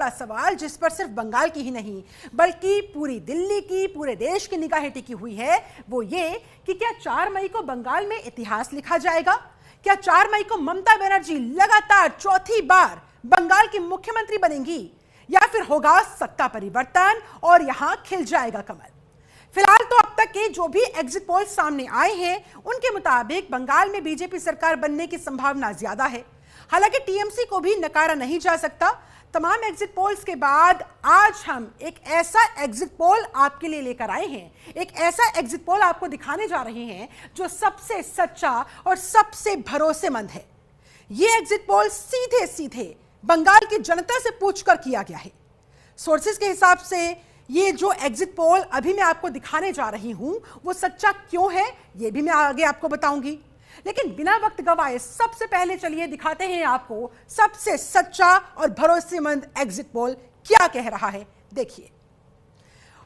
बड़ा सवाल जिस पर सिर्फ बंगाल की ही नहीं बल्कि पूरी दिल्ली की, पूरे देश की निगाहें टिकी हुई है, वो ये कि क्या 4 मई को बंगाल में इतिहास लिखा जाएगा? क्या 4 मई को ममता बनर्जी लगातार चौथी बार बंगाल की मुख्यमंत्री बनेंगी या फिर होगा सत्ता परिवर्तन और यहां खिल जाएगा कमल? फिलहाल तो अब तक के जो भी एग्जिट पोल सामने आए हैं उनके मुताबिक बंगाल में बीजेपी सरकार बनने की संभावना ज्यादा है। हालांकि टीएमसी को भी नकारा नहीं जा सकता। तमाम एग्जिट पोल्स के बाद आज हम एक ऐसा एग्जिट पोल आपके लिए लेकर आए हैं, एक ऐसा एग्जिट पोल आपको दिखाने जा रहे हैं जो सबसे सच्चा और सबसे भरोसेमंद है। यह एग्जिट पोल सीधे सीधे बंगाल की जनता से पूछकर किया गया है। सोर्सेज के हिसाब से ये जो एग्जिट पोल अभी मैं आपको दिखाने जा रही हूं वो सच्चा क्यों है ये भी मैं आगे आपको बताऊंगी, लेकिन बिना वक्त गवाए सबसे पहले चलिए दिखाते हैं आपको सबसे सच्चा और भरोसेमंद एग्जिट पोल क्या कह रहा है। देखिए,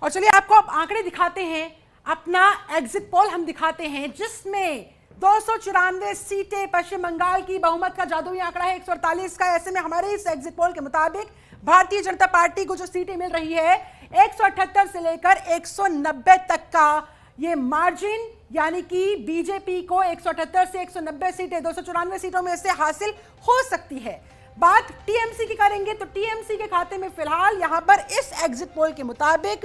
और चलिए आपको अब आंकड़े दिखाते हैं। अपना एग्जिट पोल हम दिखाते हैं जिसमें 294 सीटें पश्चिम बंगाल की, बहुमत का जादुई आंकड़ा है 148 का। ऐसे में हमारे इस एग्जिट पोल के मुताबिक भारतीय जनता पार्टी को जो सीटें मिल रही है 178 से लेकर 190 तक का ये मार्जिन, यानी कि बीजेपी को 178 से 190 सीटें 294 सीटों में से हासिल हो सकती है। बात टीएमसी की करेंगे तो टीएमसी के खाते में फिलहाल यहां पर इस एग्जिट पोल के मुताबिक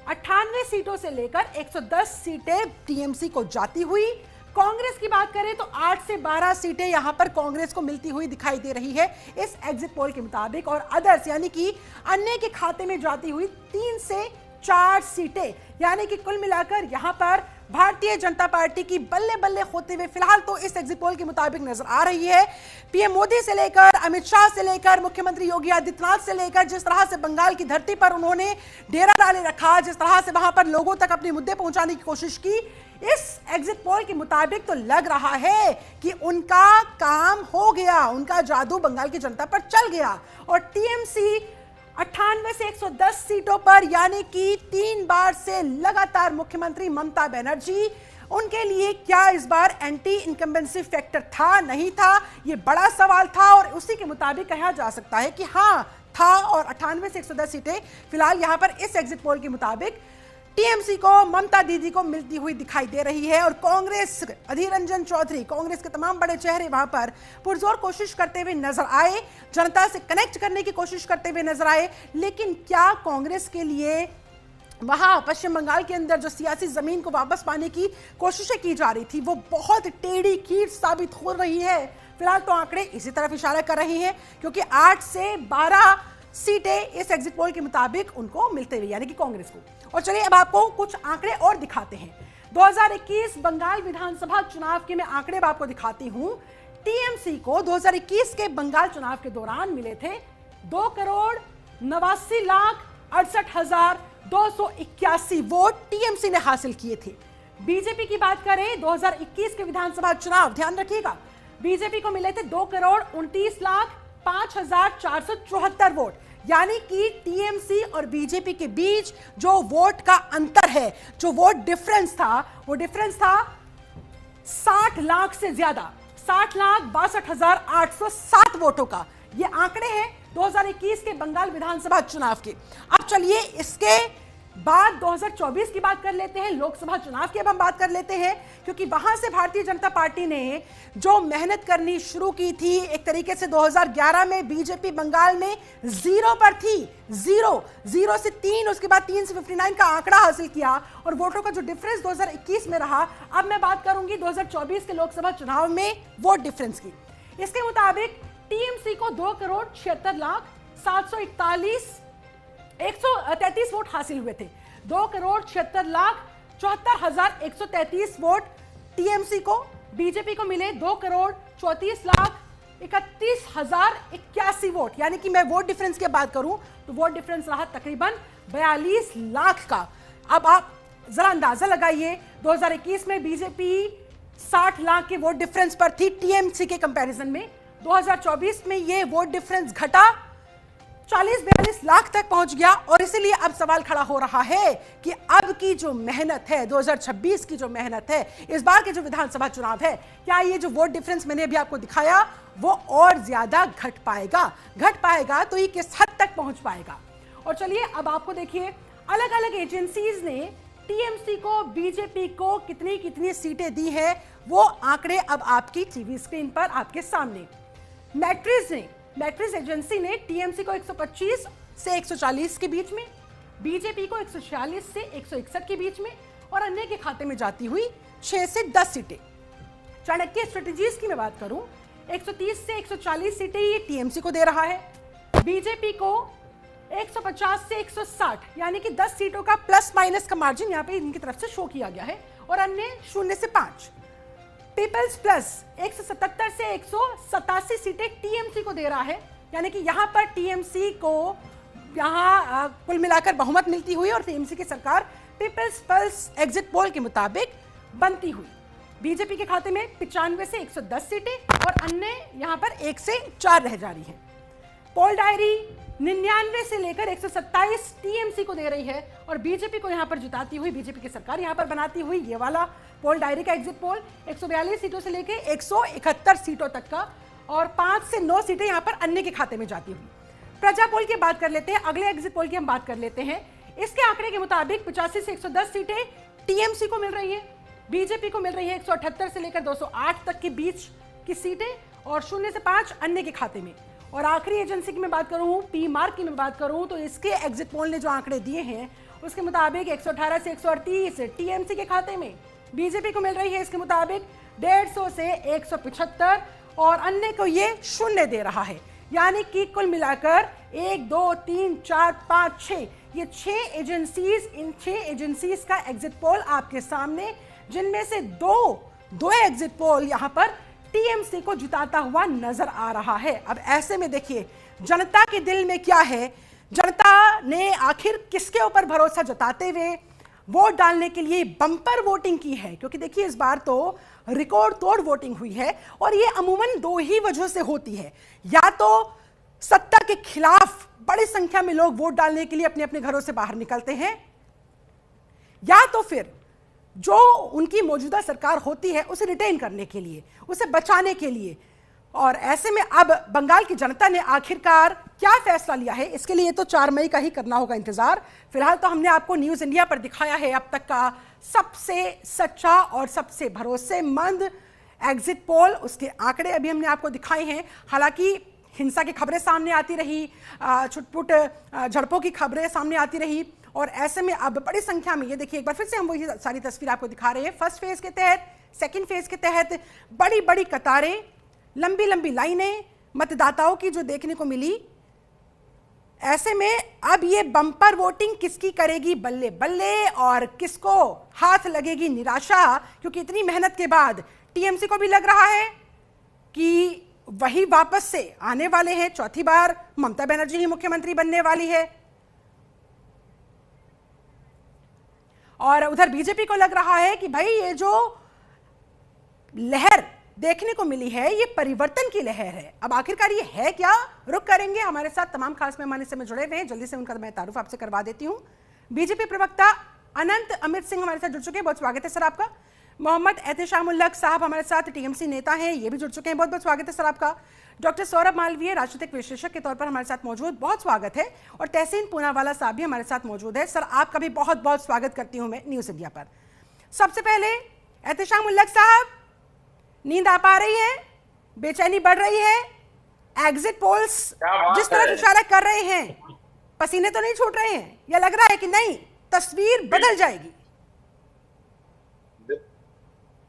98 सीटों से लेकर 110 सीटें टीएमसी को जाती हुई। कांग्रेस की बात करें तो 8 से 12 सीटें यहां पर कांग्रेस को मिलती हुई दिखाई दे रही है इस एग्जिट पोल के मुताबिक, और अदर्स यानी कि अन्य के खाते में जाती हुई 3 से 4 सीटें, यानी कि कुल मिलाकर यहां पर भारतीय जनता पार्टी की बल्ले बल्ले होते हुए फिलहाल तो इस एग्जिट पोल के मुताबिक नजर आ रही है। पीएम मोदी से लेकर अमित शाह से लेकर मुख्यमंत्री योगी आदित्यनाथ से लेकर जिस तरह से बंगाल की धरती पर उन्होंने डेरा डाले रखा, जिस तरह से वहां पर लोगों तक अपने मुद्दे पहुंचाने की कोशिश की, इस एग्जिट पोल के मुताबिक तो लग रहा है कि उनका काम हो गया, उनका जादू बंगाल की जनता पर चल गया और टीएमसी 98 से 110 सीटों पर, यानी कि 3 बार से लगातार मुख्यमंत्री ममता बनर्जी, उनके लिए क्या इस बार एंटी इनकम्बेंसी फैक्टर था, नहीं था, ये बड़ा सवाल था। और उसी के मुताबिक कहा जा सकता है कि हाँ था, और 98 से 110 सीटें फिलहाल यहां पर इस एग्जिट पोल के मुताबिक टीएमसी को, ममता दीदी को मिलती हुई दिखाई दे रही है। और कांग्रेस, अधीर रंजन चौधरी, कांग्रेस के तमाम बड़े चेहरे वहां पर पुरजोर कोशिश करते हुए नजर आए, जनता से कनेक्ट करने की कोशिश करते हुए नजर आए। लेकिन क्या कांग्रेस के लिए वहां पश्चिम बंगाल के अंदर जो सियासी जमीन को वापस पाने की कोशिशें की जा रही थी वो बहुत टेढ़ी कीट साबित हो रही है? फिलहाल तो आंकड़े इसी तरफ इशारा कर रहे हैं, क्योंकि 8 से 12 सीटें इस एग्जिट पोल के मुताबिक उनको मिलते हुए, यानी कि कांग्रेस को। और चलिए अब आपको कुछ आंकड़े और दिखाते हैं। 2021 बंगाल विधानसभा चुनाव के मैं आंकड़े आपको दिखाती हूं। टीएमसी को 2021 के बंगाल चुनाव के दौरान मिले थे 2,89,68,281 वोट टीएमसी ने हासिल किए थे। बीजेपी की बात करें 2021 के विधानसभा चुनाव, ध्यान रखिएगा, बीजेपी को मिले थे 2,29,05,474 वोट, यानी कि टीएमसी और बीजेपी के बीच जो वोट का अंतर है, जो वोट डिफरेंस था, वो डिफरेंस था 60 लाख से ज्यादा, 60,62,807 वोटों का। ये आंकड़े हैं 2021 के बंगाल विधानसभा चुनाव के। अब चलिए इसके बाद 2024 की बात कर लेते हैं, लोकसभा चुनाव की अब हम बात कर लेते हैं, क्योंकि वहां से भारतीय जनता पार्टी ने जो मेहनत करनी शुरू की थी, एक तरीके से 2011 में बीजेपी बंगाल में 0 पर थी, 0 से 3, उसके बाद 3 से 59 का आंकड़ा हासिल किया, और वोटों का जो डिफरेंस 2021 में रहा। अब मैं बात करूंगी 2024 के लोकसभा चुनाव में वोट डिफरेंस की। इसके मुताबिक टीएमसी को 2,76,741,133 वोट हासिल हुए थे। 2,76,74,133 वोट टीएमसी को, बीजेपी को मिले 2,34,31,081 वोट, यानी कि मैं वोट डिफरेंस की बात करूं तो वोट डिफरेंस रहा तकरीबन 42 लाख का। अब आप जरा अंदाजा लगाइए, 2021 में बीजेपी 60 लाख के वोट डिफरेंस पर थी टीएमसी के कंपैरिजन में, 2024 में ये वोट डिफरेंस घटा 40-42 लाख तक पहुंच गया। और इसीलिए अब सवाल खड़ा हो रहा है कि अब की जो मेहनत है, 2026 की जो मेहनत है, इस बार के जो विधानसभा चुनाव है, क्या ये जो वोट डिफरेंस मैंने अभी आपको दिखाया वो और ज्यादा घट पाएगा तो ये किस हद तक पहुंच पाएगा। और चलिए अब आपको देखिए, अलग अलग एजेंसीज ने टीएमसी को, बीजेपी को कितनी कितनी सीटें दी है, वो आंकड़े अब आपकी टीवी स्क्रीन पर आपके सामने। मैट्रिक्स एजेंसी ने टीएमसी को 125 से 140 के बीच में, बीजेपी को 146 से 161 के बीच में, और अन्य के खाते में जाती हुई 6 से 10 सीटें। चाणक्य स्ट्रेटेजीज की मैं बात करूं, 130 से 140 सीटें ये टीएमसी को दे रहा है, बीजेपी को 150 से 160, यानी कि 10 सीटों का प्लस माइनस का मार्जिन यहां पे इनकी तरफ से शो किया गया है, और अन्य 0 से 5। पीपल्स प्लस 177 से 187 सीटें टीएमसी को दे रहा है, यानी कि यहां पर टीएमसी को यहां कुल मिलाकर बहुमत मिलती हुई और टीएमसी की सरकार पीपल्स प्लस एग्जिट पोल के मुताबिक बनती हुई। बीजेपी के खाते में 95 से 110 सीटें और अन्य यहां पर 1 से 4 रह जा रही है। पोल डायरी 99 से लेकर 127 टीएमसी को दे रही है, और बीजेपी को यहां पर जिताती हुई बीजेपी की सरकार यहां पर बनाती हुई ये वाला पोल डायरी का एग्जिट पोल 142 सीटों से लेकर 171 सीटों तक का, और 5 से 9 सीटें यहां पर अन्य के खाते में जाती हुई। प्रजा पोल की बात कर लेते हैं, अगले एग्जिट पोल की हम बात कर लेते हैं। इसके आंकड़े के मुताबिक 85 से 110 सीटें टीएमसी को मिल रही है, बीजेपी को मिल रही है 178 से लेकर 208 तक के बीच की सीटें, और 0 से 5 अन्य के खाते में। और आखिरी एजेंसी की मैं बात करूं, पी मार्क की मैं बात करूं, तो इसके एग्जिट पोल ने जो आंकड़े दिए हैं उसके मुताबिक 118 से 138 टीएमसी के खाते में, बीजेपी को मिल रही है इसके मुताबिक 150 से 175, और अन्य को ये 0 दे रहा है। यानी कि कुल मिलाकर 1 2 3 4 5 6 ये 6 एजेंसीज, इन 6 एजेंसीज का एग्जिट पोल आपके सामने, जिनमें से दो एग्जिट पोल यहां पर टीएमसी को जिताता हुआ नजर आ रहा है। अब ऐसे में देखिए जनता के दिल में क्या है, जनता ने आखिर किसके ऊपर भरोसा जताते हुए वोट डालने के लिए बम्पर वोटिंग की है, क्योंकि देखिए इस बार तो रिकॉर्ड तोड़ वोटिंग हुई है, और ये अमूमन 2 ही वजहों से होती है। या तो सत्ता के खिलाफ बड़ी संख्या में लोग वोट डालने के लिए अपने अपने घरों से बाहर निकलते हैं, या तो फिर जो उनकी मौजूदा सरकार होती है उसे रिटेन करने के लिए, उसे बचाने के लिए। और ऐसे में अब बंगाल की जनता ने आखिरकार क्या फैसला लिया है, इसके लिए तो 4 मई का ही करना होगा इंतजार। फिलहाल तो हमने आपको न्यूज़ इंडिया पर दिखाया है अब तक का सबसे सच्चा और सबसे भरोसेमंद एग्जिट पोल, उसके आंकड़े अभी हमने आपको दिखाए हैं। हालांकि हिंसा की खबरें सामने आती रही, छुटपुट झड़पों की खबरें सामने आती रही, और ऐसे में अब बड़ी संख्या में, ये देखिए एक बार फिर से हम वही सारी तस्वीर आपको दिखा रहे हैं। फर्स्ट फेज के तहत, सेकंड फेज के तहत बड़ी बड़ी कतारें, लंबी लंबी लाइनें मतदाताओं की जो देखने को मिली। ऐसे में अब ये बम्पर वोटिंग किसकी करेगी बल्ले बल्ले, और किसको हाथ लगेगी निराशा, क्योंकि इतनी मेहनत के बाद टीएमसी को भी लग रहा है कि वही वापस से आने वाले हैं, चौथी बार ममता बनर्जी ही मुख्यमंत्री बनने वाली है, और उधर बीजेपी को लग रहा है कि भाई ये जो लहर देखने को मिली है ये परिवर्तन की लहर है। अब आखिरकार ये है क्या, रुक करेंगे। हमारे साथ तमाम खास मेहमान इससे में जुड़े हुए हैं, जल्दी से उनका मैं तारुफ आपसे करवा देती हूं। बीजेपी प्रवक्ता अनंत अमित सिंह हमारे साथ जुड़ चुके हैं, बहुत स्वागत है सर आपका। मोहम्मद एहतेशामुल्लक साहब हमारे साथ टीएमसी नेता हैं, ये भी जुड़ चुके हैं, बहुत बहुत स्वागत है सर आपका। डॉक्टर सौरभ मालवीय राजनीतिक विश्लेषक के तौर पर हमारे साथ मौजूद, बहुत स्वागत है। और तहसीन पूनावाला साहब भी हमारे साथ मौजूद है। सर आपका भी बहुत बहुत स्वागत करती हूं मैं न्यूज़ इंडिया पर। सबसे पहले एहतेशामुल्लक साहब, नींद आ पा रही है, बेचैनी बढ़ रही है, एग्जिट पोल्स जिस तरह इशारा कर रहे हैं पसीने तो नहीं छूट रहे हैं, या लग रहा है कि नहीं तस्वीर बदल जाएगी?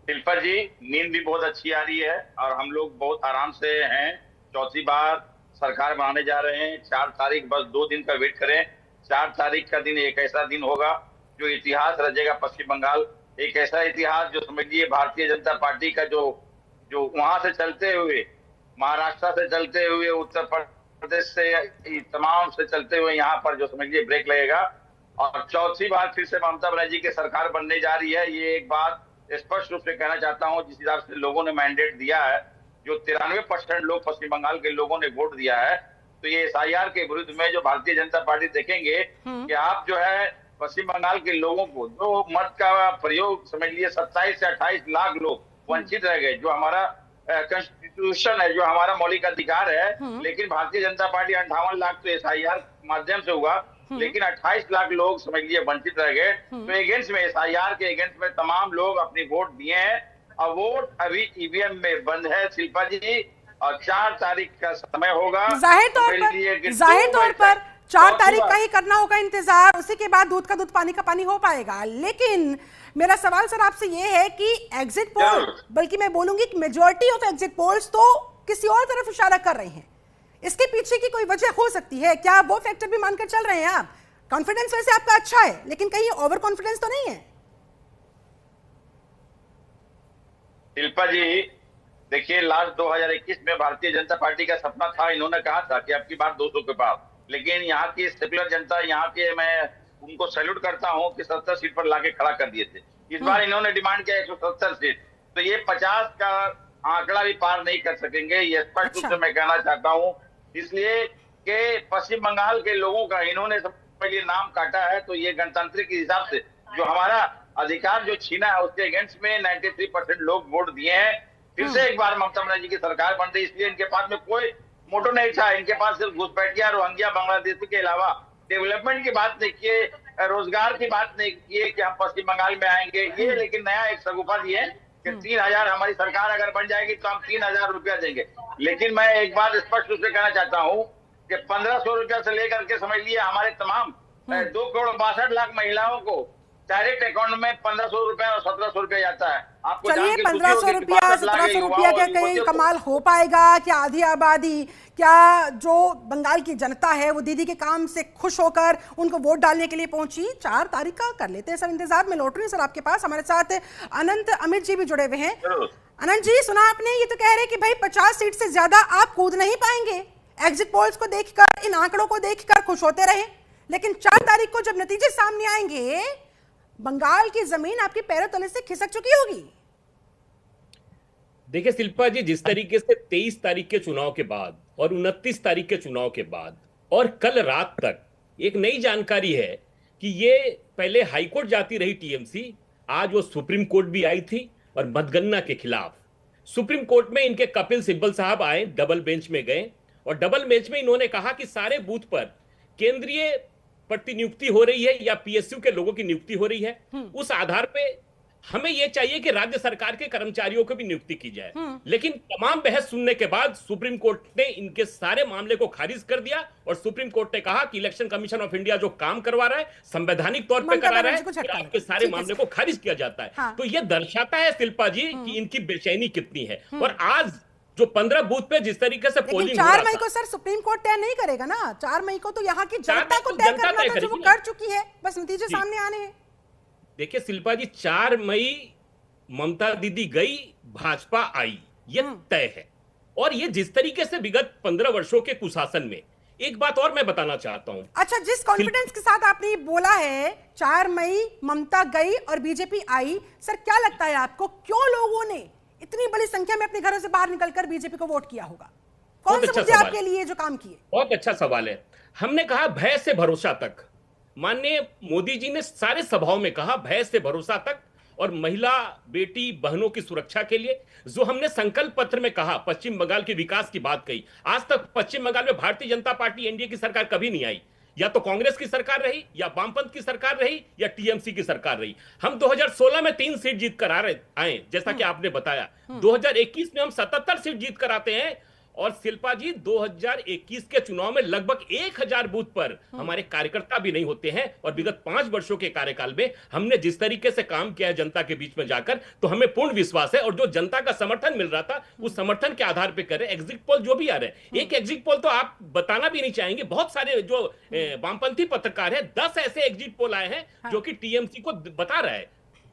शिल्पा जी, नींद भी बहुत अच्छी आ रही है और हम लोग बहुत आराम से हैं। चौथी बार सरकार बनाने जा रहे हैं। 4 तारीख, बस 2 दिन का वेट करें। 4 तारीख का दिन एक ऐसा दिन होगा जो इतिहास रचेगा पश्चिम बंगाल। एक ऐसा इतिहास जो समझिए भारतीय जनता पार्टी का जो वहां से चलते हुए, महाराष्ट्र से चलते हुए, उत्तर प्रदेश से, तमाम से चलते हुए यहाँ पर जो समझिए ब्रेक लगेगा। और चौथी बार फिर से ममता बनर्जी की सरकार बनने जा रही है। ये एक बात स्पष्ट रूप से कहना चाहता हूं, जिस हिसाब से लोगों ने मैंडेट दिया है, जो 93% लोग पश्चिम बंगाल के लोगों ने वोट दिया है, तो ये एसआईआर के विरुद्ध में जो भारतीय जनता पार्टी देखेंगे कि आप जो है पश्चिम बंगाल के लोगों को जो मत का प्रयोग समझ लिए 27 से 28 लाख लोग वंचित रह गए, जो हमारा कॉन्स्टिट्यूशन है, जो हमारा मौलिक अधिकार है। लेकिन भारतीय जनता पार्टी 58 लाख तो एसआईआर माध्यम से हुआ, लेकिन 28 लाख लोग समझ लिए वंचित रह गए। तो एगेंस्ट में एसआईआर के एगेंस्ट में तमाम लोग अपनी वोट दिए हैं और वोट अभी ईवीएम में बंद है शिल्पा जी, और 4 तारीख का समय होगा। जाहिर तौर पर 4 तारीख का ही करना होगा इंतजार, उसी के बाद दूध का दूध पानी का पानी हो पाएगा। लेकिन मेरा सवाल सर आपसे ये है कि एग्जिट पोल, बल्कि मैं बोलूंगी कि मेजॉरिटी ऑफ एग्जिट पोल्स तो किसी और तरफ इशारा कर रही हैं। इसके पीछे की कोई वजह हो सकती है क्या? वो फैक्टर भी मानकर चल रहे हैं आप? कॉन्फिडेंस वैसे आपका अच्छा है, लेकिन कहीं ओवर कॉन्फिडेंस तो नहीं है? शिल्पा जी देखिए, लास्ट 2021 में भारतीय जनता पार्टी का सपना था, इन्होंने कहा था कि अब की बार 200 के पार। लेकिन यहाँ की सेकुलर जनता, यहाँ के, मैं उनको सैल्यूट करता हूँ कि 70 सीट पर लाके खड़ा कर दिए थे। इस बार इन्होंने डिमांड किया 170 सीट, तो ये 50 का आंकड़ा भी पार नहीं कर सकेंगे, ये स्पष्ट रूप से मैं कहना चाहता हूँ। इसलिए कि पश्चिम बंगाल के लोगों का इन्होंने सबके लिए नाम काटा है, तो ये गणतंत्र के हिसाब से जो हमारा अधिकार जो छीना है उसके अगेंस्ट में 93% लोग वोट दिए हैं। फिर से एक बार ममता बनर्जी की सरकार बन रही, इसलिए इनके पास में कोई मोटो नहीं था। इनके पास सिर्फ घुसपैठिया, रोहिंग्या, बांग्लादेशी के अलावा डेवलपमेंट की बात नहीं किए, रोजगार की बात नहीं किए कि हम पश्चिम बंगाल में आएंगे ये। लेकिन नया एक सगुफा दिए कि 3000, हमारी सरकार अगर बन जाएगी तो हम 3000 रुपया देंगे। लेकिन मैं एक बात स्पष्ट रूप से कहना चाहता हूँ कि 1500 रुपया से लेकर के समझ लिए हमारे तमाम 2,62,00,000 महिलाओं को डायरेक्ट अकाउंट में 1500 रुपया और 1700 रुपया जाता है। आपको चलिए 1500 रुपया 1700 रुपया क्या कहीं कमाल हो पाएगा क्या? आधी आबादी, क्या जो बंगाल की जनता है वो दीदी के काम से खुश होकर उनको वोट डालने के लिए पहुंची? 4 तारीख का कर लेते हैं सर इंतजार। में लौट रही हूँ सर आपके पास, हमारे साथ अनंत अमित जी भी जुड़े हुए हैं। अनंत जी, सुना आपने? ये तो कह रहे कि भाई 50 सीट से ज्यादा आप कूद नहीं पाएंगे। एग्जिट पोल्स को देखकर, इन आंकड़ों को देखकर खुश होते रहे, लेकिन 4 तारीख को जब नतीजे सामने आएंगे बंगाल की जमीन आपके पैरों तले से खिसक चुकी होगी। देखिए शिल्पा जी, जिस तरीके से 23 तारीख के चुनाव के बाद और 29 तारीख के चुनाव के बाद और कल रात तक एक नई जानकारी है कि ये पहले हाईकोर्ट जाती रही टीएमसी, आज वो सुप्रीम कोर्ट भी आई थी और मतगणना के खिलाफ। सुप्रीम कोर्ट में इनके कपिल सिब्बल साहब आए, डबल बेंच में गए और डबल बेंच में इन्होंने कहा कि सारे बूथ पर केंद्रीय प्रतिनियुक्ति हो रही है या पीएसयू के लोगों की नियुक्ति हो रही है, उस आधार पे हमें यह चाहिए कि राज्य सरकार के कर्मचारियों को भी नियुक्ति की जाए। लेकिन तमाम बहस सुनने के बाद सुप्रीम कोर्ट ने इनके सारे मामले को खारिज कर दिया और सुप्रीम कोर्ट ने कहा कि इलेक्शन कमीशन ऑफ इंडिया जो काम करवा रहा है संवैधानिक तौर पर करा रहा है, आपके सारे मामले को खारिज किया जाता है। हाँ। तो यह दर्शाता है शिल्पा जी कि इनकी बेचैनी कितनी है। और आज जो 15 बूथ पे जिस तरीके से पोलिंग 4 मई को सर सुप्रीम कोर्ट तय नहीं करेगा ना। 4 मई को तो यहाँ की जनता को तय करना था, जो वो कर चुकी है, बस नतीजे सामने आने हैं। देखिए शिल्पा जी, 4 मई ममता दीदी गई, भाजपा आई, ये तय है। और ये जिस तरीके से विगत 15 वर्षों के कुशासन में, एक बात और मैं बताना चाहता हूं। अच्छा, जिस कॉन्फिडेंस के साथ आपने बोला है 4 मई ममता गई और बीजेपी आई, सर क्या लगता है आपको क्यों लोगों ने इतनी बड़ी संख्या में अपने घरों से बाहर निकलकर बीजेपी को वोट किया होगा? कौन से मुद्दे आपके लिए जो काम किए? बहुत अच्छा सवाल है। हमने कहा भय से भरोसा तक। माननीय मोदी जी ने सारे सभाओं में कहा भय से भरोसा तक, और महिला बेटी बहनों की सुरक्षा के लिए जो हमने संकल्प पत्र में कहा, पश्चिम बंगाल के विकास की बात कही। आज तक पश्चिम बंगाल में भारतीय जनता पार्टी एनडीए की सरकार कभी नहीं आई, या तो कांग्रेस की सरकार रही, या वामपंथ की सरकार रही, या टीएमसी की सरकार रही। हम 2016 में 3 सीट जीत कर आए, जैसा कि आपने बताया। 2021 में हम 77 सीट जीत कर आते हैं। और शिल्पा जी, 2021 के चुनाव में लगभग 1000 बूथ पर हमारे कार्यकर्ता भी नहीं होते हैं। और विगत 5 वर्षों के कार्यकाल में हमने जिस तरीके से काम किया है जनता के बीच में जाकर, तो हमें पूर्ण विश्वास है। और जो जनता का समर्थन मिल रहा था, उस समर्थन के आधार पर कर रहे। एग्जिट पोल जो भी आ रहे हैं, एक एग्जिट पोल तो आप बताना भी नहीं चाहेंगे, बहुत सारे जो वामपंथी पत्रकार है, 10 ऐसे एग्जिट पोल आए हैं जो कि टीएमसी को बता रहा है।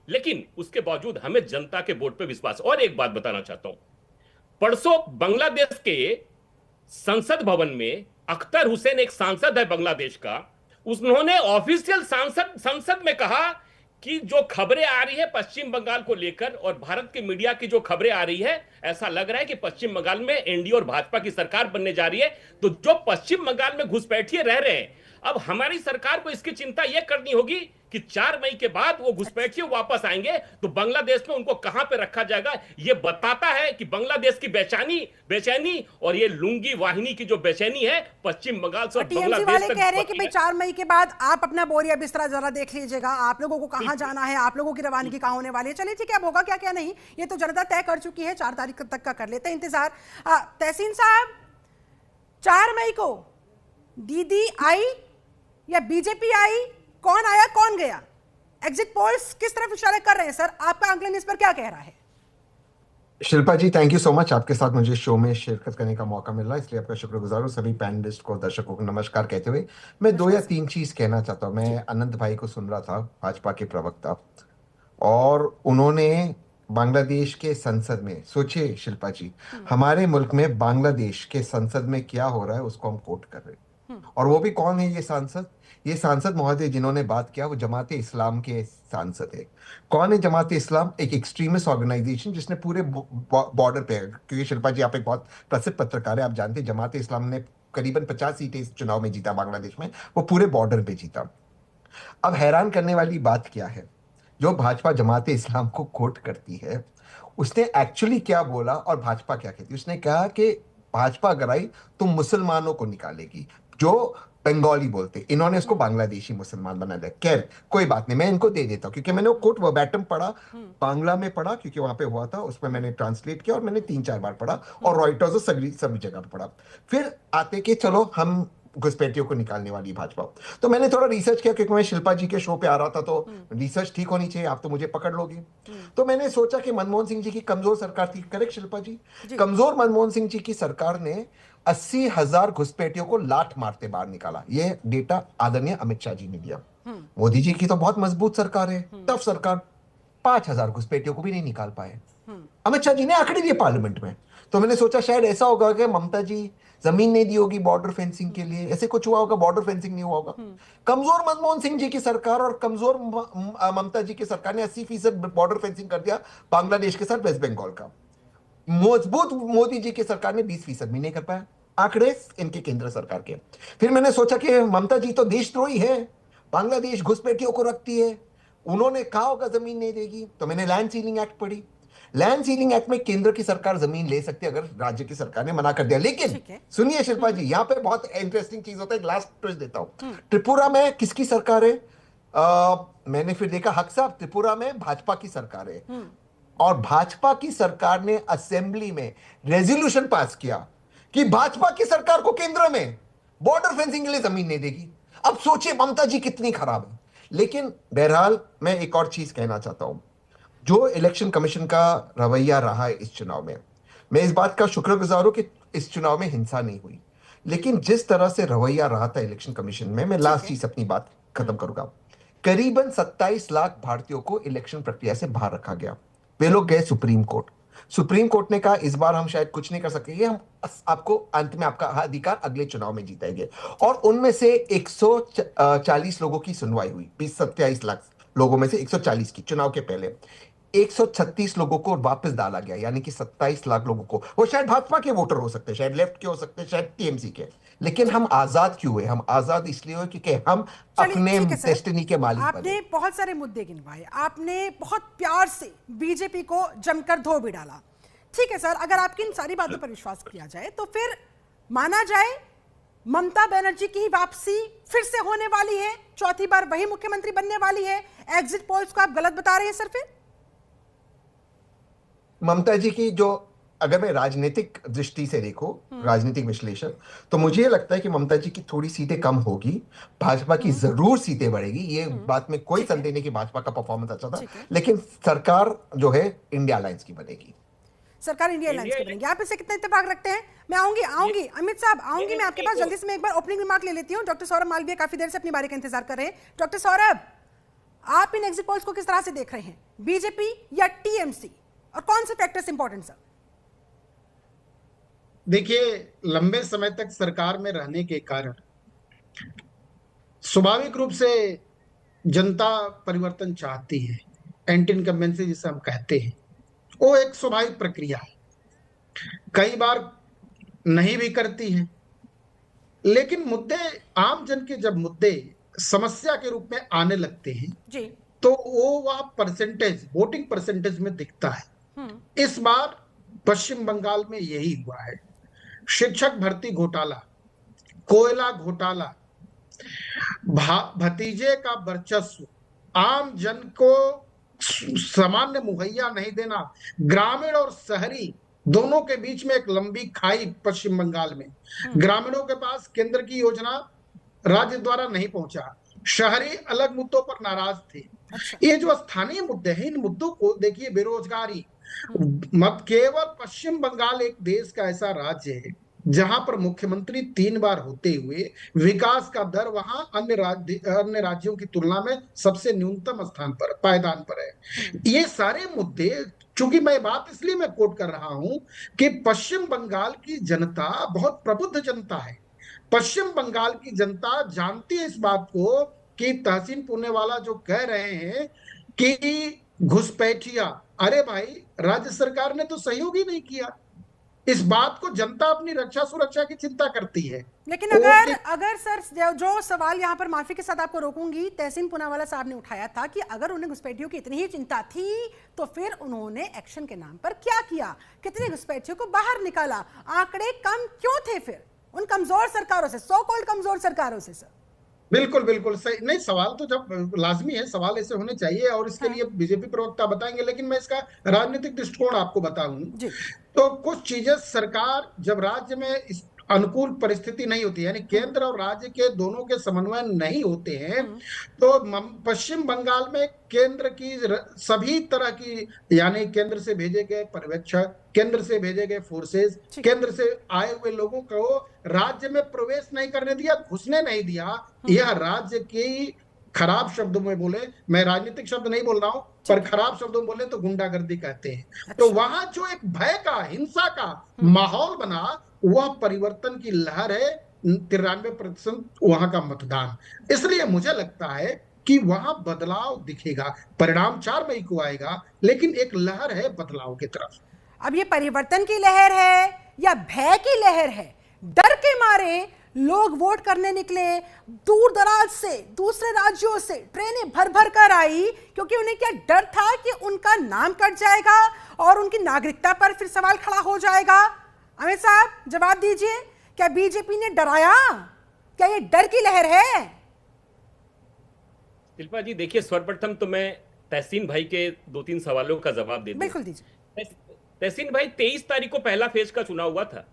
लेकिन उसके बावजूद हमें जनता के वोट पर विश्वास। और एक बात बताना चाहता हूं, परसों बांग्लादेश के संसद भवन में अख्तर हुसैन, एक सांसद है बांग्लादेश का, उन्होंने ऑफिशियल संसद में कहा कि जो खबरें आ रही है पश्चिम बंगाल को लेकर और भारत के मीडिया की जो खबरें आ रही है, ऐसा लग रहा है कि पश्चिम बंगाल में एनडीए और भाजपा की सरकार बनने जा रही है। तो जो पश्चिम बंगाल में घुसपैठिए रह रहे हैं, अब हमारी सरकार को इसकी चिंता यह करनी होगी कि 4 मई के बाद वो घुसपैठिए वापस आएंगे तो बांग्लादेश में उनको कहां पे रखा जाएगा। ये बताता है कि बांग्लादेश की बेचैनी और ये लुंगी वाहिनी की जो बेचैनी है पश्चिम बंगाल से और टीएमसी बांग्लादेश वाले तक कह रहे हैं कि भाई 4 मई के बाद आप अपना बोरिया बिस्तरा जरा देख लीजिएगा, आप लोगों को कहां जाना है, आप लोगों की रवानगी कहां होने वाली है। चलिए ठीक है, अब होगा क्या क्या नहीं ये तो जनता तय कर चुकी है, 4 तारीख तक का कर लेते हैं इंतजार। तहसीन साहब, 4 मई को दीदी आई या बीजेपी आई, कौन आया कौन गया? एग्जिट पोल्स किस तरफ इशारा कर रहे हैं सर? आपका आंकलन इस पर क्या कह रहा है? शिल्पा जी, थैंक यू सो मच। आपके साथ मुझे शो में शिरकत करने का मौका मिल रहा है, इसलिए आपका शुक्रगुजार हूँ। सभी पैनलिस्ट को, दर्शकों को नमस्कार कहते हुए मैं 2 या 3 चीज कहना चाहता हूँ। मैं अनंत भाई को सुन रहा था, भाजपा के प्रवक्ता, और उन्होंने बांग्लादेश के संसद में, सोचिए शिल्पा जी, हमारे मुल्क में बांग्लादेश के संसद में क्या हो रहा है उसको हम कोट कर रहे हैं। और वो भी कौन है ये सांसद? ये सांसद महोदय जिन्होंने बात किया वो जमाते इस्लाम के सांसद है। कौन है जमाते इस्लाम? एक एक्सट्रीमिस्ट ऑर्गेनाइजेशन जिसने पूरे बॉर्डर पे, क्योंकि शिल्पा जी आप एक बहुत प्रसिद्ध पत्रकार है, आप जानते हैं जमाते इस्लाम ने करीबन 50 सीटें इस चुनाव में जीता बांग्लादेश में, वो पूरे बॉर्डर पे जीता। अब हैरान करने वाली बात क्या है, जो भाजपा जमाते इस्लाम को कोट करती है, उसने एक्चुअली क्या बोला और भाजपा क्या कहती है? उसने कहा कि भाजपा अगर आई तो मुसलमानों को निकालेगी, जो बंगाली बोलते, इन्होंने उसको बांग्लादेशी मुसलमान बना दिया। खैर कोई बात नहीं, मैं इनको दे देता हूँ क्योंकि मैंने वो कोट वर्बैटम पढ़ा, बांग्ला में पढ़ा क्योंकि वहां पे हुआ था, उसमें मैंने ट्रांसलेट किया और मैंने 3-4 बार पढ़ा और रॉयटर्स और सभी जगह पे पढ़ा। फिर आते कि चलो हम घुसपैठियों को निकालने वाली भाजपा। तो मैंने थोड़ा रिसर्च किया क्योंकि मैं शिल्पा जी के शो पे आ रहा था, तो रिसर्च ठीक होनी चाहिए, आप तो मुझे पकड़ लोगे। तो मैंने सोचा कि मनमोहन सिंह जी की कमजोर सरकार थी, करेक्ट शिल्पा जी? कमजोर मनमोहन सिंह जी की सरकार ने 80,000 घुसपैठियों को लात मारते बाहर निकाला। ये डेटा आदरणीय अमित शाह जी ने दिया। मोदी जी की तो बहुत मजबूत सरकार है, टफ सरकार, 5,000 घुसपैठियों को भी नहीं निकाल पाए। अमित शाह जी ने आंकड़े दिए पार्लियामेंट में। तो मैंने सोचा शायद ऐसा होगा कि ममता जी जमीन नहीं दी होगी बॉर्डर फेंसिंग के लिए, ऐसे कुछ हुआ होगा, बॉर्डर फेंसिंग नहीं हुआ होगा। कमजोर मनमोहन सिंह जी की सरकार और कमजोर ममता जी की सरकार ने 80% बॉर्डर फेंसिंग कर दिया बांग्लादेश के साथ वेस्ट बंगाल का। मजबूत मोदी जी की सरकार ने 20% भी नहीं कर पाया, आंकड़े इनके केंद्र सरकार के। फिर मैंने सोचा कि ममता जी तो देशद्रोही है, बांग्लादेश घुसपैठियों को रखती है, उन्होंने कहा होगा जमीन नहीं देगी। तो मैंने लैंड सीलिंग एक्ट पढ़ी। लैंड सीलिंग एक्ट में केंद्र की सरकार जमीन ले सकती है अगर राज्य की सरकार ने मना कर दिया। लेकिन सुनिए शिल्पा जी, यहां पे बहुत इंटरेस्टिंग चीज होता है, एक लास्ट ट्विस्ट देता हूं। त्रिपुरा में किसकी सरकार है? मैंने फिर देखा, हक साहब, त्रिपुरा में भाजपा की सरकार है और भाजपा की सरकार ने असेंबली में रेजोल्यूशन पास किया कि भाजपा की सरकार को केंद्र में बॉर्डर फेंसिंग के लिए जमीन नहीं देगी। अब सोचिए ममता जी कितनी खराब है। लेकिन बहरहाल मैं एक और चीज कहना चाहता हूं, जो इलेक्शन कमीशन का रवैया रहा है इस चुनाव में, मैं इस बात का शुक्रगुजार हूं कि इस चुनाव में हिंसा नहीं हुई। लेकिन जिस तरह से रवैया रहा था इलेक्शन कमीशन में, मैं लास्ट चीज अपनी बात खत्म करूंगा, करीबन 27 लाख भारतीयों को इलेक्शन प्रक्रिया से बाहर रखा गया। वे लोग गए सुप्रीम कोर्ट। सुप्रीम कोर्ट ने कहा इस बार हम शायद कुछ नहीं कर सकेंगे, हम आपको अंत में आपका अधिकार अगले चुनाव में जीतेंगे। और उनमें से 140 लोगों की सुनवाई हुई, 27 लाख लोगों में से 140 की चुनाव के पहले 136 लोगों को वापस डाला गया, यानी कि 27 लाख लोगों को। वो शायद भाजपा के वोटर हो सकते हैं, शायद लेफ्ट के हो सकते हैं, शायद टीएमसी के, लेकिन हम आजाद क्यों हुए? हम आजाद इसलिए हुए क्योंकि हम अपने डेस्टिनी के मालिक बने। आपने बहुत सारे मुद्दे गिनवाए, आपने बहुत प्यार से बीजेपी को जमकर धो भी डाला। ठीक है सर, अगर आपकी इन सारी बातों पर विश्वास किया जाए तो फिर माना जाए ममता बनर्जी की वापसी फिर से होने वाली है, चौथी बार वही मुख्यमंत्री बनने वाली है। एग्जिट पोल्स को आप गलत बता रहे हैं सर? फिर ममता जी की जो, अगर मैं राजनीतिक दृष्टि से देखूं, राजनीतिक विश्लेषण, तो मुझे ये लगता है कि ममता जी की थोड़ी सीटें कम होगी, भाजपा की जरूर सीटें बढ़ेगी। ये बात में कोई संदेह नहीं कि भाजपा का परफॉर्मेंस अच्छा था, लेकिन सरकार जो है इंडिया अलायंस की बनेगी। सरकार इंडिया अलायंस की बनेगी। आप इससे कितना इत्तेफाक रखते हैं? मैं आऊंगी अमित साहब, आऊंगी मैं आपके पास जल्दी से। मैं एक बार ओपनिंग रिमार्क ले लेती हूँ। डॉक्टर सौरभ मालवीय काफी देर से अपनी बारी का इंतजार कर रहे हैं। डॉक्टर सौरभ, आप इन एग्जिट पोल्स को किस तरह से देख रहे हैं, बीजेपी या टीएमसी, और कौन से फैक्टर्स इंपॉर्टेंट सर? देखिए, लंबे समय तक सरकार में रहने के कारण स्वाभाविक रूप से जनता परिवर्तन चाहती है, एंटी इनकम्बेंसी जिसे हम कहते हैं, वो एक स्वाभाविक प्रक्रिया है, कई बार नहीं भी करती है। लेकिन मुद्दे, आम जन के जब मुद्दे समस्या के रूप में आने लगते हैं जी। तो वो वह परसेंटेज, वोटिंग परसेंटेज में दिखता है। इस बार पश्चिम बंगाल में यही हुआ है। शिक्षक भर्ती घोटाला, कोयला घोटाला, भतीजे का वर्चस्व, आम जन को सामान्य मुहैया नहीं देना, ग्रामीण और शहरी दोनों के बीच में एक लंबी खाई पश्चिम बंगाल में। ग्रामीणों के पास केंद्र की योजना राज्य द्वारा नहीं पहुंचा, शहरी अलग मुद्दों पर नाराज थे। ये जो स्थानीय मुद्दे हैं, इन मुद्दों को देखिए, बेरोजगारी, मत केवल पश्चिम बंगाल एक देश का ऐसा राज्य है जहां पर मुख्यमंत्री 3 बार होते हुए विकास का दर वहां अन्य राज्यों की तुलना में सबसे न्यूनतम स्थान पर, पायदान पर है। ये सारे मुद्दे, चूंकि मैं बात इसलिए मैं कोट कर रहा हूं कि पश्चिम बंगाल की जनता बहुत प्रबुद्ध जनता है। पश्चिम बंगाल की जनता जानती है इस बात को कि तहसीन पूनेवाला जो कह रहे हैं कि घुसपैठिया, अरे भाई, राज्य सरकार ने तो सहयोग ही नहीं किया। इस बात को जनता अपनी रक्षा सुरक्षा की चिंता करती है। लेकिन अगर सर, जो सवाल यहाँ पर माफी के साथ आपको रोकूंगी, तहसीन पूनावाला साहब ने उठाया था कि अगर उन्हें घुसपैठियों की इतनी ही चिंता थी तो फिर उन्होंने एक्शन के नाम पर क्या किया, कितने घुसपैठियों को बाहर निकाला, आंकड़े कम क्यों थे फिर उन कमजोर सरकारों से, सो कॉल्ड कमजोर सरकारों से? सर बिल्कुल बिल्कुल सही। नहीं, सवाल तो जब लाजमी है, सवाल ऐसे होने चाहिए और इसके लिए बीजेपी प्रवक्ता बताएंगे, लेकिन मैं इसका राजनीतिक दृष्टिकोण आपको बताऊं तो कुछ चीजें सरकार, जब राज्य में इस अनुकूल परिस्थिति नहीं होती है, यानी केंद्र और राज्य के दोनों के समन्वय नहीं होते हैं, तो पश्चिम बंगाल में केंद्र की सभी तरह की, यानी केंद्र से भेजे गए पर्यवेक्षक, केंद्र से भेजे गए फोर्सेस, केंद्र से आए हुए लोगों को राज्य में प्रवेश नहीं करने दिया, घुसने नहीं दिया। यह राज्य की, खराब शब्दों में बोले, मैं राजनीतिक शब्द नहीं बोल रहा हूं, पर खराब शब्दों में बोले तो गुंडागर्दी कहते हैं। तो वहां जो एक भय का, हिंसा का माहौल बना, वह परिवर्तन की लहर है। 93% वहां का मतदान, इसलिए मुझे लगता है कि वहां बदलाव दिखेगा। परिणाम 4 मई को आएगा, लेकिन एक लहर है बदलाव की तरफ। अब ये परिवर्तन की लहर है या भय की लहर है? डर के मारे लोग वोट करने निकले, दूर दराज से, दूसरे राज्यों से ट्रेनें भर भर कर आई, क्योंकि उन्हें क्या डर था कि उनका नाम कट जाएगा और उनकी नागरिकता पर फिर सवाल खड़ा हो जाएगा। अमित साहब जवाब दीजिए, क्या बीजेपी ने डराया? क्या ये डर की लहर है? शिल्पा जी देखिए, सर्वप्रथम तो मैं तहसीन भाई के 2-3 सवालों का जवाब दे दूं। बिल्कुल दीजिए। तहसीन भाई, 23 तारीख को पहला फेज का चुनाव हुआ था।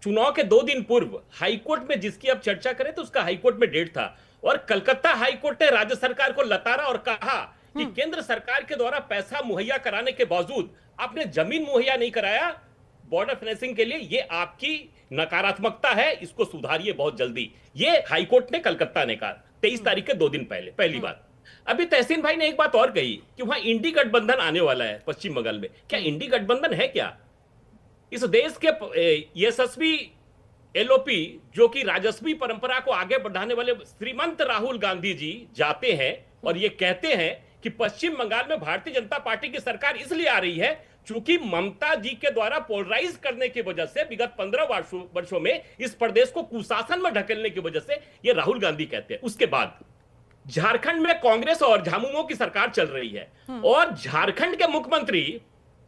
चुनाव के 2 दिन पूर्व हाईकोर्ट में, जिसकी अब चर्चा करें तो उसका हाईकोर्ट में डेट था, और कलकत्ता हाईकोर्ट ने राज्य सरकार को लताड़ा और कहा कि केंद्र सरकार के द्वारा पैसा मुहैया कराने के बावजूद आपने जमीन मुहैया नहीं कराया बॉर्डर फेंसिंग के लिए, ये आपकी नकारात्मकता है, इसको सुधारिए बहुत जल्दी। ये हाईकोर्ट ने, कलकत्ता ने कहा 23 तारीख के 2 दिन पहले। पहली बात। अभी तहसीन भाई ने एक बात और कही कि वहां इंडी गठबंधन आने वाला है पश्चिम बंगाल में। क्या इंडी गठबंधन है क्या? इस देश के यशस्वी एलओपी, जो कि राजस्वी परंपरा को आगे बढ़ाने वाले श्रीमंत राहुल गांधी जी जाते हैं और ये कहते हैं कि पश्चिम बंगाल में भारतीय जनता पार्टी की सरकार इसलिए आ रही है चूंकि ममता जी के द्वारा पोलराइज करने की वजह से विगत 15 वर्षों में इस प्रदेश को कुशासन में ढकेलने की वजह से, ये राहुल गांधी कहते हैं। उसके बाद झारखंड में कांग्रेस और झामुमो की सरकार चल रही है और झारखंड के मुख्यमंत्री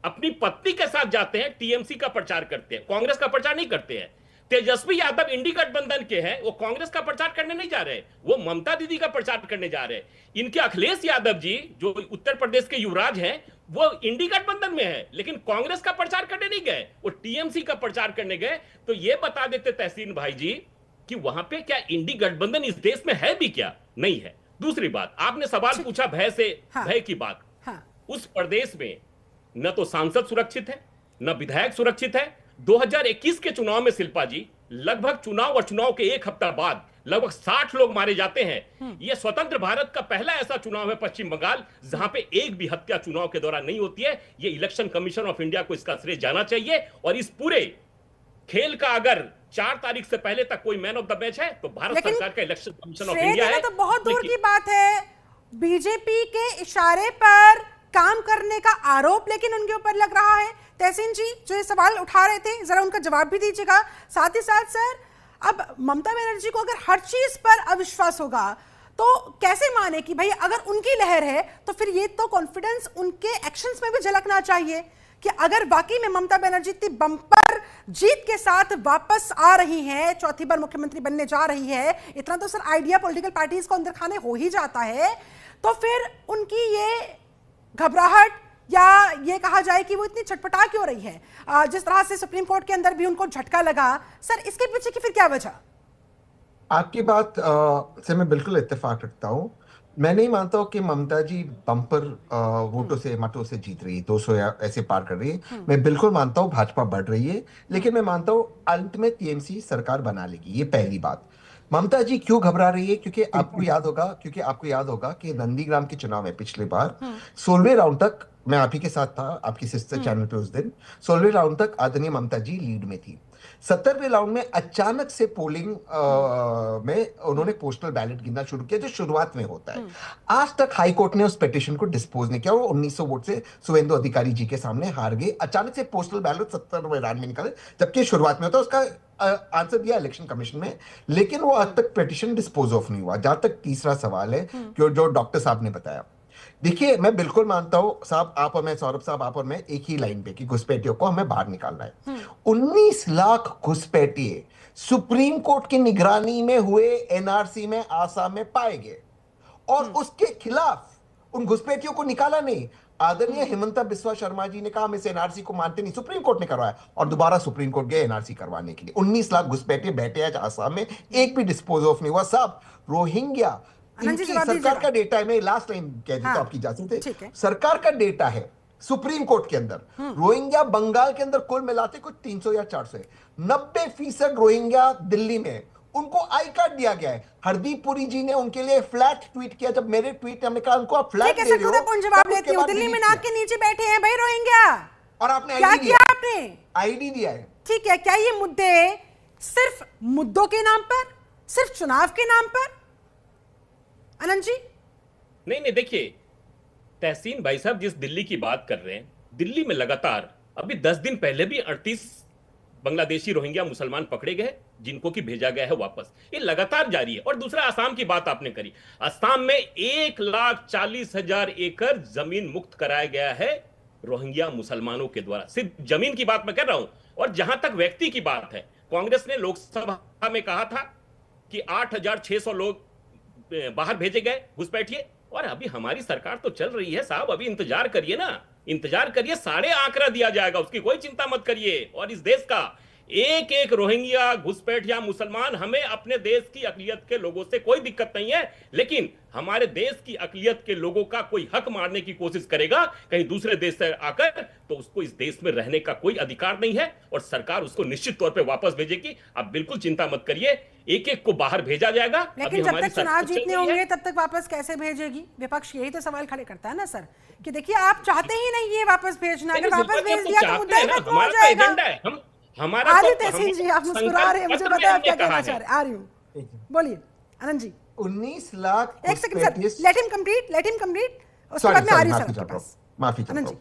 अपनी पत्नी के साथ जाते हैं, टीएमसी का प्रचार करते हैं, कांग्रेस का प्रचार नहीं करते हैं। तेजस्वी यादव इंडी गठबंधन के हैं, वो कांग्रेस का प्रचार करने नहीं जा रहे, वो ममता दीदी का प्रचार करने जा रहे हैं। इनके अखिलेश यादव जी, जो उत्तर प्रदेश के युवराज हैं, वो इंडी गठबंधन में है, लेकिन कांग्रेस का प्रचार करने नहीं गए, वो टीएमसी का प्रचार करने गए। तो ये बता देते तहसीन भाई जी कि वहां पे क्या इंडी गठबंधन इस देश में है भी क्या? नहीं है। दूसरी बात, आपने सवाल पूछा भय से, भय की बात। उस प्रदेश में न तो सांसद सुरक्षित है, न विधायक सुरक्षित है। 2021 के चुनाव में शिल्पा जी, लगभग चुनाव और चुनाव के 1 हफ्ता बाद लगभग 60 लोग मारे जाते हैं। यह स्वतंत्र भारत का पहला ऐसा चुनाव है पश्चिम बंगाल जहां पे एक भी हत्या चुनाव के दौरान नहीं होती है। यह इलेक्शन कमीशन ऑफ इंडिया को इसका श्रेय जाना चाहिए। और इस पूरे खेल का अगर 4 तारीख से पहले तक कोई मैन ऑफ द मैच है तो भारत सरकार का इलेक्शन कमीशन ऑफ इंडिया है। तो बहुत दूर की बात है, बीजेपी के इशारे पर काम करने का आरोप लेकिन उनके ऊपर लग रहा है। तहसीन जी जो ये सवाल उठा रहे थे, जरा उनका जवाब भी दीजिएगा। साथ ही साथ सर, अब ममता बनर्जी को अगर हर चीज पर अविश्वास होगा तो कैसे माने कि भाई अगर उनकी लहर है तो फिर ये तो कॉन्फिडेंस उनके एक्शंस में भी झलकना चाहिए कि अगर वाकई में ममता बनर्जी इतनी बम्पर जीत के साथ वापस आ रही हैं, चौथी बार मुख्यमंत्री बनने जा रही है, इतना तो सर आइडिया पॉलिटिकल पार्टीज को अंदर खाने हो ही जाता है, तो फिर उनकी ये घबराहट या ये कहा जाए कि वो इतनी छटपटा क्यों रही है? जिस तरह से सुप्रीम कोर्ट के अंदर भी उनको झटका लगा, सर इसके पीछे की फिर क्या वजह? आपकी बात से मैं बिल्कुल इत्तेफाक रखता हूँ। मैं नहीं मानता हूँ कि ममता जी बम्पर वोटों से मतों से जीत रही है, 200 या ऐसे पार कर रही है। मैं बिल्कुल मानता हूँ भाजपा बढ़ रही है, लेकिन मैं मानता हूँ अंत में टीएमसी सरकार बना लेगी। ये पहली बात। ममता जी क्यों घबरा रही है? क्योंकि आपको याद होगा कि नंदीग्राम के चुनाव में पिछली बार 16वें राउंड तक मैं आप ही के साथ था, आपकी सिस्टर चैनल पे उस दिन। 16वें राउंड तक आदरणीय ममता जी लीड में थी। 70वें राउंड में अचानक से पोलिंग में उन्होंने पोस्टल बैलेट गिनना शुरू किया, जो शुरुआत में होता है। आज तक हाई कोर्ट ने उस पिटीशन को डिस्पोज नहीं किया। वो 1900 वोट से शुभेंदु अधिकारी जी के सामने हार गए। अचानक से पोस्टल बैलेट 70वें राउंड में निकाले, जबकि शुरुआत में होता है। उसका आंसर दिया इलेक्शन कमीशन में, लेकिन वो आज तक पिटीशन डिस्पोज ऑफ नहीं हुआ। जहां तक तीसरा सवाल है जो डॉक्टर साहब ने बताया, देखिए मैं बिल्कुल मानता हूं साहब, आप और मैं, सौरभ साहब, आप और मैं एक ही लाइन पे कि घुसपैठियों को हमें बाहर निकालना है। 19 लाख घुसपैठिए सुप्रीम कोर्ट की निगरानी में हुए एनआरसी में आसाम में पाए गए और उसके खिलाफ उन घुसपैठियों को निकाला नहीं। आदरणीय हिमंता बिस्वा शर्मा जी ने कहा हम इस एनआरसी को मानते नहीं, सुप्रीम कोर्ट ने करवाया और दोबारा सुप्रीम कोर्ट गए एनआरसी करवाने के लिए। 19 लाख घुसपैठिए बैठे आज आसाम में, एक भी डिस्पोज ऑफ नहीं हुआ। साहब रोहिंग्या, इनकी सरकार का डेटा है, मैं लास्ट टाइम कह देता हूं आपकी इजाजत है, सरकार का डेटा है सुप्रीम कोर्ट के अंदर। रोहिंग्या बंगाल के अंदर कुल मिलाते कुछ 300 या 400 है। 90% रोहिंग्या दिल्ली में, उनको आई कार्ड दिया गया है। हरदीप पुरी जी ने उनके लिए फ्लैट ट्वीट किया। जब मेरे ट्वीट हमने कहा उनको आप फ्लैट दे रहे हो, जवाब लेती हूं, दिल्ली में नाक के नीचे बैठे हैं भाई रोहिंग्या, और आपने क्या किया? आपने आईडी दिया है। ठीक है, क्या ये मुद्दे सिर्फ मुद्दों के नाम पर, सिर्फ चुनाव के नाम पर? अनंत जी नहीं, देखिए तहसीन भाई साहब जिस दिल्ली की बात कर रहे हैं, दिल्ली में लगातार अभी 10 दिन पहले भी 38 बांग्लादेशी रोहिंग्या मुसलमान पकड़े गए, जिनको की भेजा गया है वापस। ये लगातार जारी है। और दूसरा, आसाम की बात आपने करी, आसाम में 1,40,000 एकड़ जमीन मुक्त कराया गया है रोहिंग्या मुसलमानों के द्वारा। सिर्फ जमीन की बात मैं कर रहा हूं। और जहां तक व्यक्ति की बात है, कांग्रेस ने लोकसभा में कहा था कि 8,600 लोग बाहर भेजे गए घुसपैठिए, और अभी हमारी सरकार तो चल रही है साहब, अभी इंतजार करिए ना, इंतजार करिए, सारे आंकड़ा दिया जाएगा, उसकी कोई चिंता मत करिए। और इस देश का एक एक रोहिंग्या, घुसपैठिया, मुसलमान, हमें अपने देश की अकलियत के लोगों से कोई दिक्कत नहीं है, लेकिन हमारे देश की अकलियत के लोगों का कोई हक मारने की कोशिश करेगा कहीं दूसरे देश से आकर, तो उसको इस देश में रहने का कोई अधिकार नहीं है, और सरकार उसको निश्चित तौर पे वापस भेजेगी। आप बिल्कुल चिंता मत करिए, एक एक को बाहर भेजा जाएगा। लेकिन जब तक चुनाव जीतने होंगे तब तक वापस कैसे भेजेगी? विपक्ष यही तो सवाल खड़े करता है ना सर, कि देखिए आप चाहते ही नहीं ये वापस भेजना, अगर वापस भेज दिया तो मुद्दा खत्म हो जाएगा। हमारा तहसीन जी आप मुस्कुरा रहे हैं, मुझे बताया आप क्या कहना चाह रहे हैं। आ रही हूँ, बोलिए आनंद जी। 19 लाख, एक second sir, let him complete, उसके बाद मैं आ रही हूं सर आपके पास। माफी आनंद जी।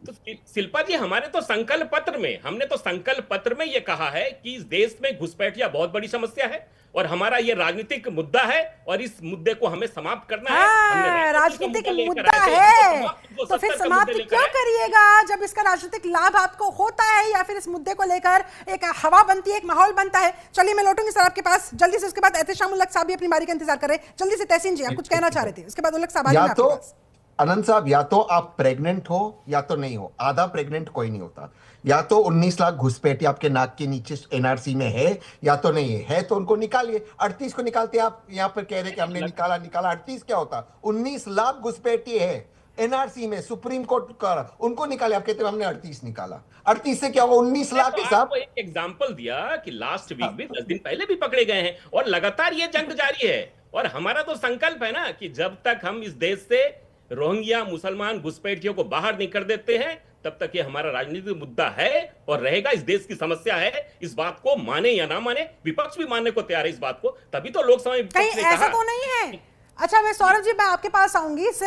तो शिल्पा जी, हमारे तो संकल्प पत्र में, हमने तो संकल्प पत्र में ये कहा है कि इस देश में घुसपैठिया बहुत बड़ी समस्या है और हमारा ये राजनीतिक मुद्दा है और इस मुद्दे को हमें समाप्त करना है। राजनीतिक मुद्दा है तो फिर समाप्त क्यों करिएगा? जब इसका राजनीतिक लाभ आपको होता है या फिर इस मुद्दे को लेकर एक हवा बनती है, एक माहौल बनता है। चलिए मैं लौटूंगी सर आपके पास जल्दी से, उसके बाद एहतेशाम उल हक साहब भी अपनी बारी का इंतजार कर रहे हैं। जल्दी से तहसीन जी, आप कुछ कहना चाह रहे थे, उसके बाद उल हक साहब आपके पास। अनंत साहब, या तो आप प्रेग्नेंट हो या तो नहीं हो, आधा प्रेग्नेंट कोई नहीं होता। या तो 19 लाख घुसपैठिए आपके नाक के नीचे एनआरसी में है या तो नहीं है तो उनको निकालिए। 38 को निकालते, आप यहाँ पर कह रहे कि हमने निकाला 38 क्या होता? 19 लाख घुसपैठिए है एनआरसी में, सुप्रीम कोर्ट का, उनको निकाले। आप कहते हैं हमने 38 निकाला, 38 से क्या होगा? 19 लाख के साहब। एक एग्जाम्पल दिया कि लास्ट वीक भी 10 दिन पहले भी पकड़े गए हैं और लगातार ये जंग जारी है। और हमारा तो संकल्प है ना कि जब तक हम इस देश से रोहिंग्या मुसलमान घुसपैठियों को बाहर नहीं कर देते हैं, तब तक ये हमारा राजनीतिक मुद्दा है और रहेगा, इस देश की समस्या है। इस बात को माने या ना माने, विपक्ष भी मानने को तैयार है इस बात को, तभी तो लोकसभा में कहीं ऐसा तो नहीं है अच्छा, मैं सौरभ जी, मैं आपके पास आऊंगी। इस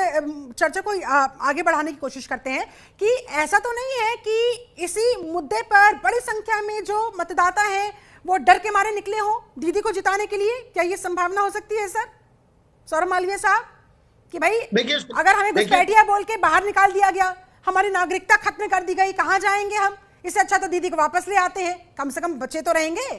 चर्चा को आगे बढ़ाने की कोशिश करते हैं कि ऐसा तो नहीं है कि इसी मुद्दे पर बड़ी संख्या में जो मतदाता हैं वो डर के मारे निकले हों दीदी को जिताने के लिए? क्या ये संभावना हो सकती है सर, सौरभ मालवीय साहब, कि भाई अगर हमें घुसपैठिया बोल के बाहर निकाल दिया गया, हमारी नागरिकता खत्म कर दी गई, कहां जाएंगे हम? इससे अच्छा तो दीदी को वापस ले आते हैं, कम से कम बच्चे तो रहेंगे।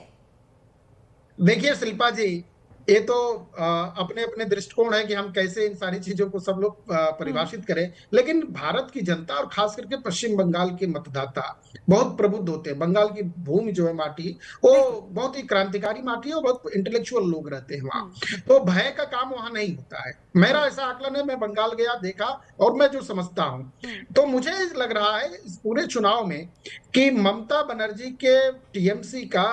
देखिए शिल्पा जी, ये तो अपने अपने दृष्टिकोण है कि हम कैसे इन सारी चीजों को सब लोग परिभाषित करें, लेकिन भारत की जनता और खास करके पश्चिम बंगाल के मतदाता बहुत प्रबुद्ध होते हैं। बंगाल की भूमि जो है, माटी, वो बहुत ही क्रांतिकारी माटी है और बहुत इंटेलेक्चुअल लोग रहते हैं वहाँ। तो भय का काम वहाँ नहीं होता है। मेरा ऐसा आकलन है, मैं बंगाल गया, देखा, और मैं जो समझता हूँ, तो मुझे लग रहा है इस पूरे चुनाव में कि ममता बनर्जी के टीएमसी का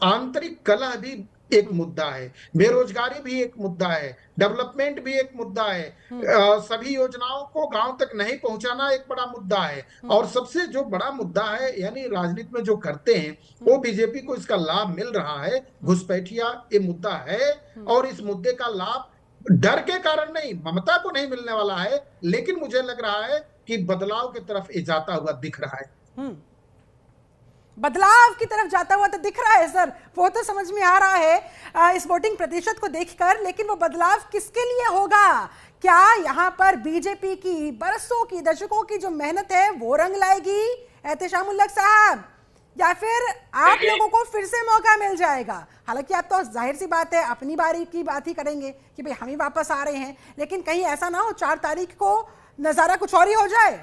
आंतरिक कलह भी एक मुद्दा है, बेरोजगारी भी एक मुद्दा है, डेवलपमेंट भी एक मुद्दा है, सभी योजनाओं को गांव तक नहीं पहुंचाना एक बड़ा मुद्दा है, और सबसे जो बड़ा मुद्दा है, यानी राजनीति में जो करते हैं वो बीजेपी को इसका लाभ मिल रहा है, घुसपैठिया ये मुद्दा है। और इस मुद्दे का लाभ डर के कारण नहीं, ममता को नहीं मिलने वाला है, लेकिन मुझे लग रहा है कि बदलाव की तरफ ये जाता हुआ दिख रहा है। बदलाव की तरफ जाता हुआ तो दिख रहा है सर, वो तो समझ में आ रहा है इस वोटिंग प्रतिशत को देखकर, लेकिन वो बदलाव किसके लिए होगा? क्या यहाँ पर बीजेपी की बरसों की, दशकों की जो मेहनत है वो रंग लाएगी एहतेशाम उल हक साहब, या फिर आप लोगों को फिर से मौका मिल जाएगा? हालांकि आप तो जाहिर सी बात है अपनी बारी की बात ही करेंगे कि भाई हम ही वापस आ रहे हैं, लेकिन कहीं ऐसा ना हो 4 तारीख को नजारा कुछ और ही हो जाए।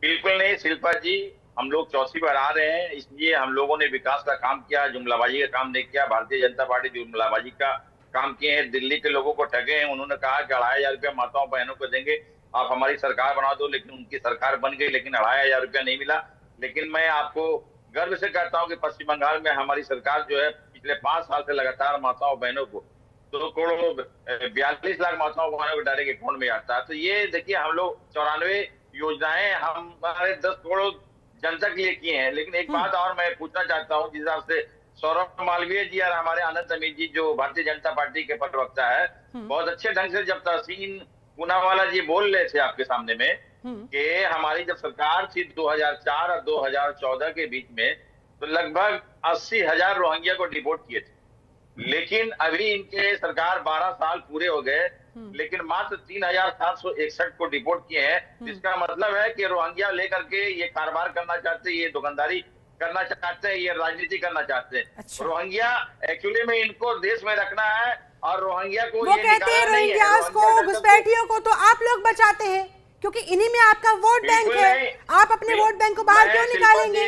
बिल्कुल नहीं शिल्पा जी, हम लोग चौथी बार आ रहे हैं, इसलिए हम लोगों ने विकास का काम किया, जुमलाबाजी का काम नहीं किया। भारतीय जनता पार्टी जुमलाबाजी का काम किए हैं, दिल्ली के लोगों को ठगे हैं। उन्होंने कहा कि 2500 रुपया माताओं बहनों को देंगे, आप हमारी सरकार बना दो, लेकिन उनकी सरकार बन गई, लेकिन 2500 रुपया नहीं मिला। लेकिन मैं आपको गर्व से कहता हूँ कि पश्चिम बंगाल में हमारी सरकार जो है पिछले 5 साल से लगातार माताओं बहनों को 2 करोड़ 42 लाख माताओं बहनों को डायरेक्ट अकाउंट में आता है। तो ये देखिए, हम लोग 94 योजनाएं हमारे 10 करोड़ जनता के लिए किए हैं। लेकिन एक बात और मैं पूछना चाहता हूँ, जिस हिसाब से सौरभ मालवीय जी और हमारे आनंद अमीर जी जो भारतीय जनता पार्टी के प्रवक्ता है, बहुत अच्छे ढंग से जब तहसीन पूनावाला जी बोल रहे थे आपके सामने में कि हमारी जब सरकार थी 2004 और 2014 के बीच में, तो लगभग 80,000 रोहिंग्या को डिपोर्ट किए थे। लेकिन अभी इनके सरकार 12 साल पूरे हो गए, लेकिन मात्र 3,761 को डिपोर्ट किए हैं। इसका मतलब है कि रोहिंग्या लेकर के ये कारोबार करना चाहते हैं, ये दुकानदारी करना चाहते हैं, ये राजनीति करना चाहते हैं। अच्छा। रोहिंग्या एक्चुअली में इनको देश में रखना है, और रोहिंग्या को वो कहते हैं रोहिंग्यास को, घुसपैठियों को तो आप लोग बचाते हैं, क्योंकि इन्हीं में आपका वोट बैंक है। आप अपने वोट बैंक को बाहर क्यों निकालेंगे?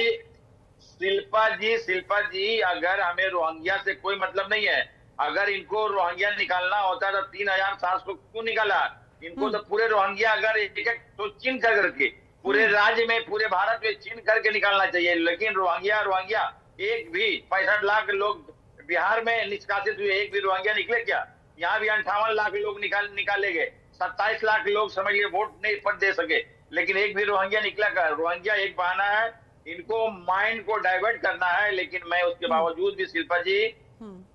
शिल्पा जी, अगर हमें रोहिंग्या से कोई मतलब नहीं है। अगर इनको रोहिंग्या निकालना होता तो 3,700 क्यों निकाला? इनको तो पूरे रोहिंग्या अगर एक तो चिन्ह करके पूरे राज्य में, पूरे भारत में चिन्ह करके निकालना चाहिए। लेकिन रोहिंग्या एक भी 65 लाख लोग बिहार में निष्कासित हुए, एक भी रोहिंग्या निकले क्या? यहाँ भी 58 लाख लोग निकाले गए, 27 लाख लोग समझ लिए वोट नहीं पट दे सके, लेकिन एक भी रोहिंग्या निकला का? रोहिंग्या एक बहाना है, इनको माइंड को डाइवर्ट करना है। लेकिन मैं उसके बावजूद भी शिल्पा जी,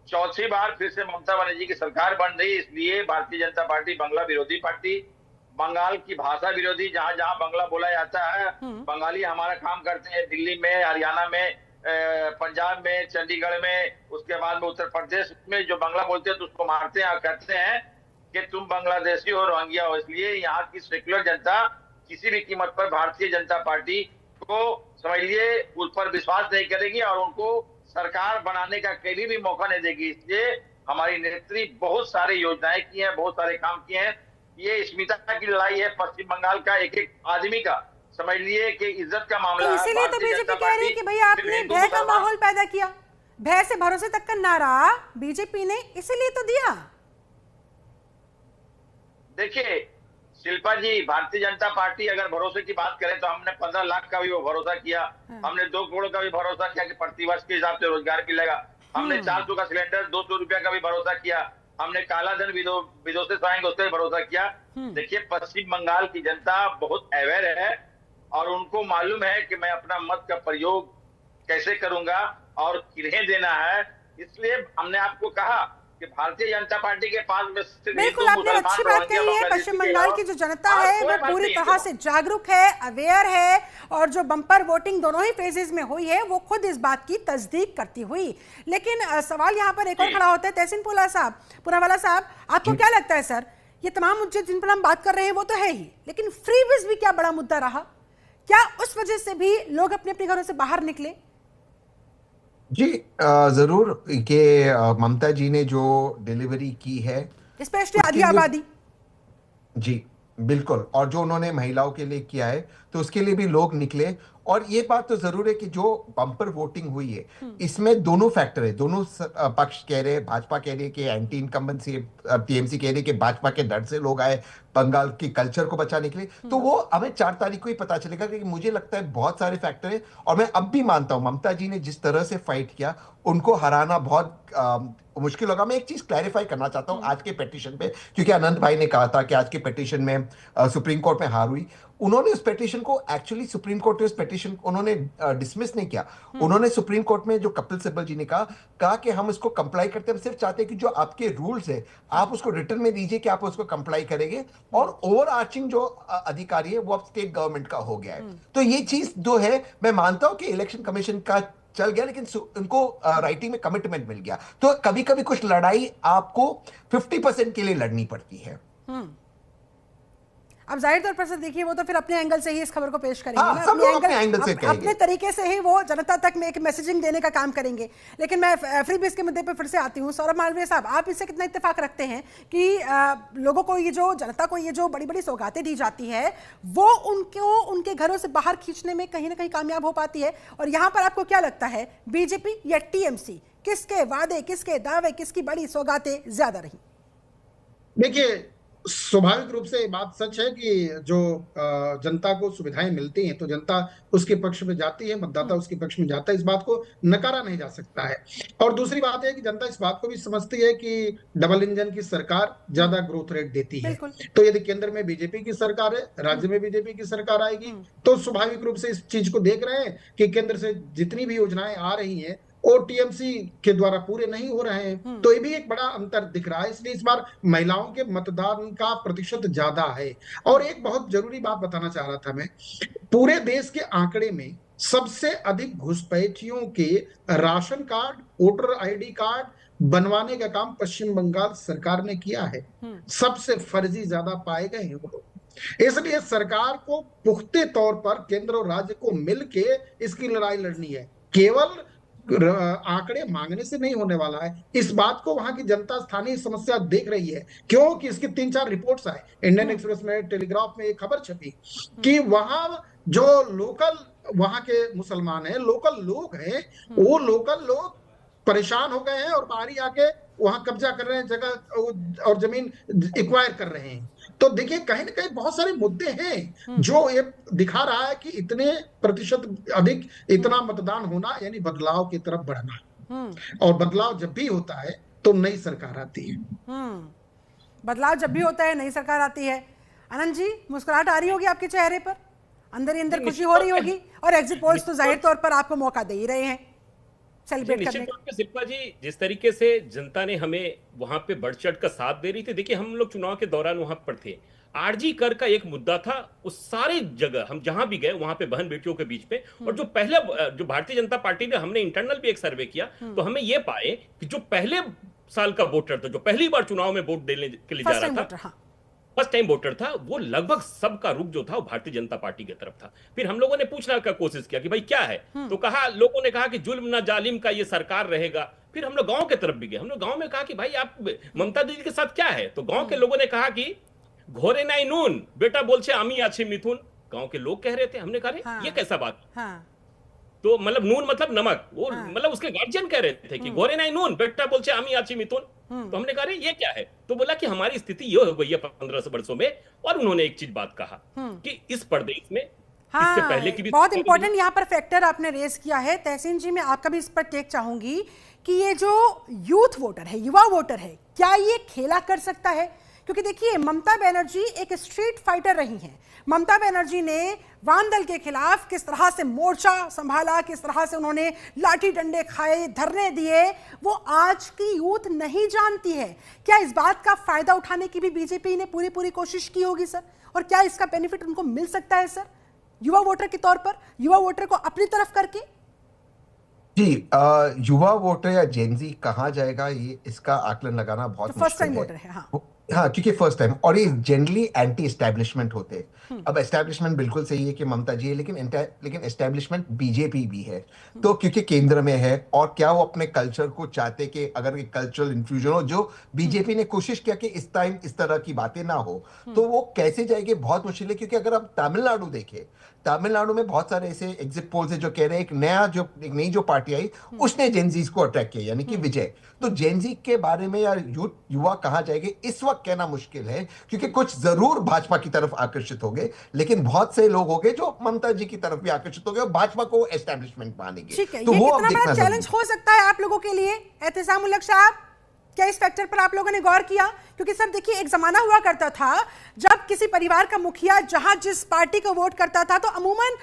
चौथी बार फिर से ममता बनर्जी की सरकार बन रही, इसलिए भारतीय जनता पार्टी बांग्ला विरोधी पार्टी, बंगाल की भाषा विरोधी, जहां जहां बांग्ला बोला जाता है बंगाली हमारा काम करते हैं। दिल्ली में, हरियाणा में, पंजाब में, चंडीगढ़ में, उसके बाद में उत्तर प्रदेश में जो बांग्ला बोलते हैं तो उसको मारते हैं और कहते हैं कि तुम बांग्लादेशी हो, रोहिंग्या हो। इसलिए यहाँ की सेक्युलर जनता किसी भी कीमत पर भारतीय जनता पार्टी को समझिए उस पर विश्वास नहीं करेगी और उनको सरकार बनाने का कभी भी मौका नहीं देगी। इसलिए हमारी नेत्री बहुत सारी योजनाएं की हैं, बहुत सारे काम किए हैं। ये स्मिता की लड़ाई है पश्चिम बंगाल का एक एक आदमी का, समझ लिए कि इज्जत का मामला है। इसीलिए तो बीजेपी कह रही है कि भाई आपने भय का माहौल पैदा किया, भय से भरोसे तक का नारा बीजेपी ने इसीलिए तो दिया। देखिए शिल्पा जी, भारतीय जनता पार्टी अगर भरोसे की बात करें तो हमने 15 लाख का भी वो भरोसा किया, हमने 2 करोड़ का भी भरोसा किया कि प्रतिवर्ष के हिसाब से रोजगार मिलेगा, हमने 400 का सिलेंडर 200 रुपया का भी भरोसा किया, हमने काला धन विदोषित आएंगे उसका भी भरोसा किया। देखिए पश्चिम बंगाल की जनता बहुत अवेयर है और उनको मालूम है कि मैं अपना मत का प्रयोग कैसे करूंगा और किन्हें देना है। इसलिए हमने आपको कहा कि भारतीय जनता पार्टी के पास में सिर्फ बिल्कुल, हिंदू आपने मुसलमान अच्छी बात रोहिंग्या कही है। बांग्लादेशी पश्चिम के बंगाल और की जो जनता और है कोई वो बात पूरी नहीं तरह है। से जागरूक है, अवेयर है, और जो बम्पर वोटिंग दोनों ही फेजेस में हुई है वो खुद इस बात की तस्दीक करती हुई। लेकिन सवाल यहाँ पर एक और खड़ा होता है, तहसीन पूनावाला साहब, आपको क्या लगता है सर, ये तमाम मुद्दे जिन पर हम बात कर रहे हैं वो तो है ही, लेकिन फ्रीबीज भी क्या बड़ा मुद्दा रहा? क्या उस वजह से भी लोग अपने अपने घरों से बाहर निकले? जी जरूर कि ममता जी ने जो डिलीवरी की है स्पेशली आधी उसके लिए आबादी। जी बिल्कुल, और जो उन्होंने महिलाओं के लिए किया है तो उसके लिए भी लोग निकले। और ये बात तो जरूर है कि जो बम्पर वोटिंग हुई है इसमें दोनों फैक्टर है, दोनों पक्ष कह रहे हैं, भाजपा कह रही है कि एंटी इनकम्बेंसी, टीएमसी कह रही है कि भाजपा के डर से लोग आए बंगाल की कल्चर को बचाने के लिए। तो वो हमें 4 तारीख को ही पता चलेगा, क्योंकि मुझे लगता है बहुत सारे फैक्टर है। और मैं अब भी मानता हूं ममता जी ने जिस तरह से फाइट किया उनको हराना बहुत मुश्किल होगा। मैं एक चीज क्लैरिफाई करना चाहता हूं आज के पिटीशन पे, क्योंकि अनंत भाई ने कहा था कि आज के पिटीशन में सुप्रीम कोर्ट में हार हुई। उन्होंने उस पिटीशन को एक्चुअली सुप्रीम कोर्ट ने उस पिटीशन उन्होंने डिसमिस नहीं किया। उन्होंने सुप्रीम कोर्ट में जो कपिल सिब्बल जी ने कहा कि हम उसको कंप्लाई करते हैं, हम सिर्फ चाहते हैं कि जो आपके रूल्स है आप उसको रिटर्न में दीजिए कि आप उसको कंप्लाई करेंगे, और ओवर आर्चिंग जो अधिकारी है वो अब स्टेट गवर्नमेंट का हो गया है। तो ये चीज जो है मैं मानता हूं कि इलेक्शन कमीशन का चल गया, लेकिन उनको राइटिंग में कमिटमेंट मिल गया। तो कभी कभी कुछ लड़ाई आपको 50% के लिए लड़नी पड़ती है। अब जाहिर तौर पर से देखिए वो तो फिर अपने एंगल से ही इस खबर को पेश करेंगे हाँ, ना, सब लोग अपने एंगल से कहेंगे, अपने तरीके से ही वो जनता तक में एक मैसेजिंग देने का काम करेंगे। लेकिन मैं फ्रीबीज के मुद्दे पे फिर से आती हूँ। सौरभ मालवीय साहब, आप इससे कितना इत्तेफाक रखते हैं कि लोगों को ये जो जनता को ये जो बड़ी बड़ी सौगातें दी जाती है वो उनको उनके घरों से बाहर खींचने में कहीं ना कहीं कामयाब हो पाती है? और यहाँ पर आपको क्या लगता है, बीजेपी या टीएमसी, किसके वादे, किसके दावे, किसकी बड़ी सौगातें ज्यादा रही? देखिए, स्वाभाविक रूप से ये बात सच है कि जो जनता को सुविधाएं मिलती हैं तो जनता उसके पक्ष में जाती है, मतदाता उसके पक्ष में जाता है, इस बात को नकारा नहीं जा सकता है। और दूसरी बात है कि जनता इस बात को भी समझती है कि डबल इंजन की सरकार ज्यादा ग्रोथ रेट देती है। तो यदि केंद्र में बीजेपी की सरकार है, राज्य में बीजेपी की सरकार आएगी, तो स्वाभाविक रूप से इस चीज को देख रहे हैं कि केंद्र से जितनी भी योजनाएं आ रही हैं और टीएमसी के द्वारा पूरे नहीं हो रहे हैं। तो ये भी एक बड़ा अंतर दिख रहा है। इसलिए इस बार महिलाओं के मतदान का प्रतिशत ज्यादा है। और एक बहुत जरूरी बात बताना चाह रहा था मैं, पूरे देश के आंकड़े में सबसे अधिक घुसपैठियों के ration card, voter ID card बनवाने का काम पश्चिम बंगाल सरकार ने किया है। सबसे फर्जी ज्यादा पाए गए हैं वो लोग। इसलिए सरकार को पुख्ते तौर पर केंद्र और राज्य को मिलके इसकी लड़ाई लड़नी है। केवल आंकड़े मांगने से नहीं होने वाला है। इस बात को वहां की जनता स्थानीय समस्या देख रही है, क्योंकि इसकी 3-4 रिपोर्ट्स आए। इंडियन एक्सप्रेस में, टेलीग्राफ में एक खबर छपी कि वहां जो लोकल वहां के मुसलमान हैं, लोकल लोग हैं, वो लोकल लोग परेशान हो गए हैं और बाहरी आके वहां कब्जा कर रहे हैं, जगह और जमीन एक्वायर कर रहे हैं। तो देखिए, कहीं ना कहीं बहुत सारे मुद्दे हैं जो ये दिखा रहा है कि इतने प्रतिशत अधिक इतना मतदान होना यानी बदलाव की तरफ बढ़ना। और बदलाव जब भी होता है तो नई सरकार आती है। बदलाव जब भी होता है नई सरकार आती है। आनंद जी, मुस्कुराहट आ रही होगी आपके चेहरे पर, अंदर ही अंदर खुशी हो रही होगी, और एग्जिट पोल्स तो जाहिर तौर पर आपको मौका दे ही रहे हैं सेलिब्रेट करने निश्चित तौर पे शिल्पा जी, जिस तरीके से जनता ने हमें वहां पे बढ़ चढ़ कर साथ दे रही थी। देखिए, हम लोग चुनाव के दौरान वहां पर थे, आरजी कर का एक मुद्दा था, उस सारे जगह हम जहां भी गए वहां पे बहन बेटियों के बीच में। और जो पहले जो भारतीय जनता पार्टी ने, हमने इंटरनल भी एक सर्वे किया तो हमें ये पाए कि जो पहले साल का वोटर था, जो पहली बार चुनाव में वोट देने के लिए जा रहा था, फर्स्ट टाइम वोटर था, वो लगभग सबका रुख जो था वो भारतीय जनता पार्टी की तरफ था। फिर हम लोगों ने पूछने का कोशिश किया कि भाई क्या है, तो कहा, लोगों ने कहा कि जुल्म न जालिम का ये सरकार रहेगा। फिर हम लोग गांव की तरफ भी गए, हमने गांव में कहा कि भाई आप ममता दीदी के साथ क्या है, तो गांव के लोगों ने कहा कि घोरे नाई नून बेटा बोलছে আমি আছি मिथुन। गांव के लोग कह रहे थे, हमने कहा ये कैसा बात, तो मतलब नून मतलब नमक, वो मतलब उसके गार्जियन कह रहे थे कि घोरे नाई नून बेटा बोलছে আমি আছি मिथुन। तो हमने कहा ये क्या है, तो बोला कि हमारी स्थिति ये हो गई है 15 वर्षों में। और उन्होंने एक चीज बात कहा कि इस प्रदेश में इससे पहले की भी बहुत इंपॉर्टेंट यहाँ पर फैक्टर आपने रेज किया है। तहसीन जी, मैं आपका भी इस पर टेक चाहूंगी कि ये जो यूथ वोटर है, युवा वोटर है, क्या ये खेला कर सकता है? क्योंकि देखिए ममता बनर्जी एक स्ट्रीट फाइटर रही हैं। ममता बनर्जी ने वाम दल के खिलाफ किस तरह से मोर्चा संभाला, किस तरह से उन्होंने लाठी डंडे खाए, धरने दिए, वो आज की यूथ नहीं जानती है। क्या इस बात का फायदा उठाने की भी बीजेपी ने पूरी कोशिश की होगी सर? और क्या इसका बेनिफिट उनको मिल सकता है सर, युवा वोटर के तौर पर, युवा वोटर को अपनी तरफ करके? जी, युवा वोटर या जेनजी कहाँ जाएगा, ये इसका आकलन लगाना बहुत फर्स्ट टाइम मुश्किल वोटर है। हाँ, हाँ, क्योंकि फर्स्ट टाइम, और ये जनरली एंटी एस्टेब्लिशमेंट होते हैं। अब एस्टेब्लिशमेंट बिल्कुल सही है कि ममता जी है, लेकिन एस्टेब्लिशमेंट बीजेपी भी है, तो क्योंकि केंद्र में है, और क्या वो अपने कल्चर को चाहते कि अगर एक कल्चरल इन्फ्यूजन हो, जो बीजेपी ने कोशिश किया कि इस टाइम इस तरह की बातें ना हो, तो वो कैसे जाएगी, बहुत मुश्किल है। क्योंकि अगर आप तमिलनाडु देखें, तमिलनाडु में बहुत सारे ऐसे एग्जिट पोल्स है जो कह रहे हैं एक नई जो पार्टी आई उसने जेनजीज को अट्रैक्ट किया, यानी कि विजय। तो जेनजी के बारे में या युवा कहाँ जाएंगे इस वक्त कहना मुश्किल है, क्योंकि कुछ जरूर भाजपा की तरफ आकर्षित हो गए, लेकिन बहुत से लोग हो गए जो ममता जी की तरफ भी आकर्षित हो गए और भाजपा को एस्टेब्लिशमेंट मानेंगे। ठीक है, तो ये वो कितना अब बड़ा देखना चैलेंज हो सकता है आप लोगों के लिए? एहतिसाम उलग साहब, क्या इस फैक्टर पर आप लोगों ने गौर किया? क्योंकि सर देखिए, एक जमाना हुआ करता था जब किसी परिवार का मुखिया जहां जिस पार्टी को वोट करता था तो अमूमन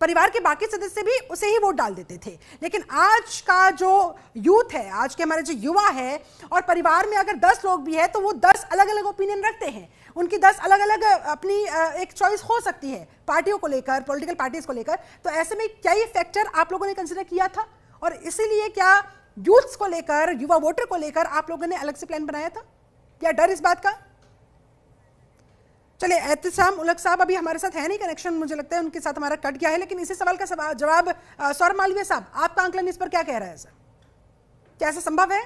परिवार के बाकी सदस्य भी उसे ही वोट डाल देते थे। लेकिन आज का जो यूथ है, आज के हमारे जो युवा है, और परिवार में अगर 10 लोग भी है तो वो 10 अलग अलग ओपिनियन रखते हैं, उनकी 10 अलग अलग अपनी एक चॉइस हो सकती है पार्टियों को लेकर, पॉलिटिकल पार्टीज को लेकर। तो ऐसे में क्या ये फैक्टर आप लोगों ने कंसिडर किया था, और इसीलिए क्या यूथ्स को लेकर, युवा वोटर को लेकर आप लोगों ने अलग से प्लान बनाया था, क्या डर इस बात का? चलिए, एहतिसाम उलग साहब अभी हमारे साथ है नहीं, कनेक्शन मुझे लगता है उनके साथ हमारा कट गया है, लेकिन इसी सवाल का जवाब सौरभ मालवीय साहब, आपका आंकलन इस पर क्या कह रहा है सर? क्या ऐसा संभव है?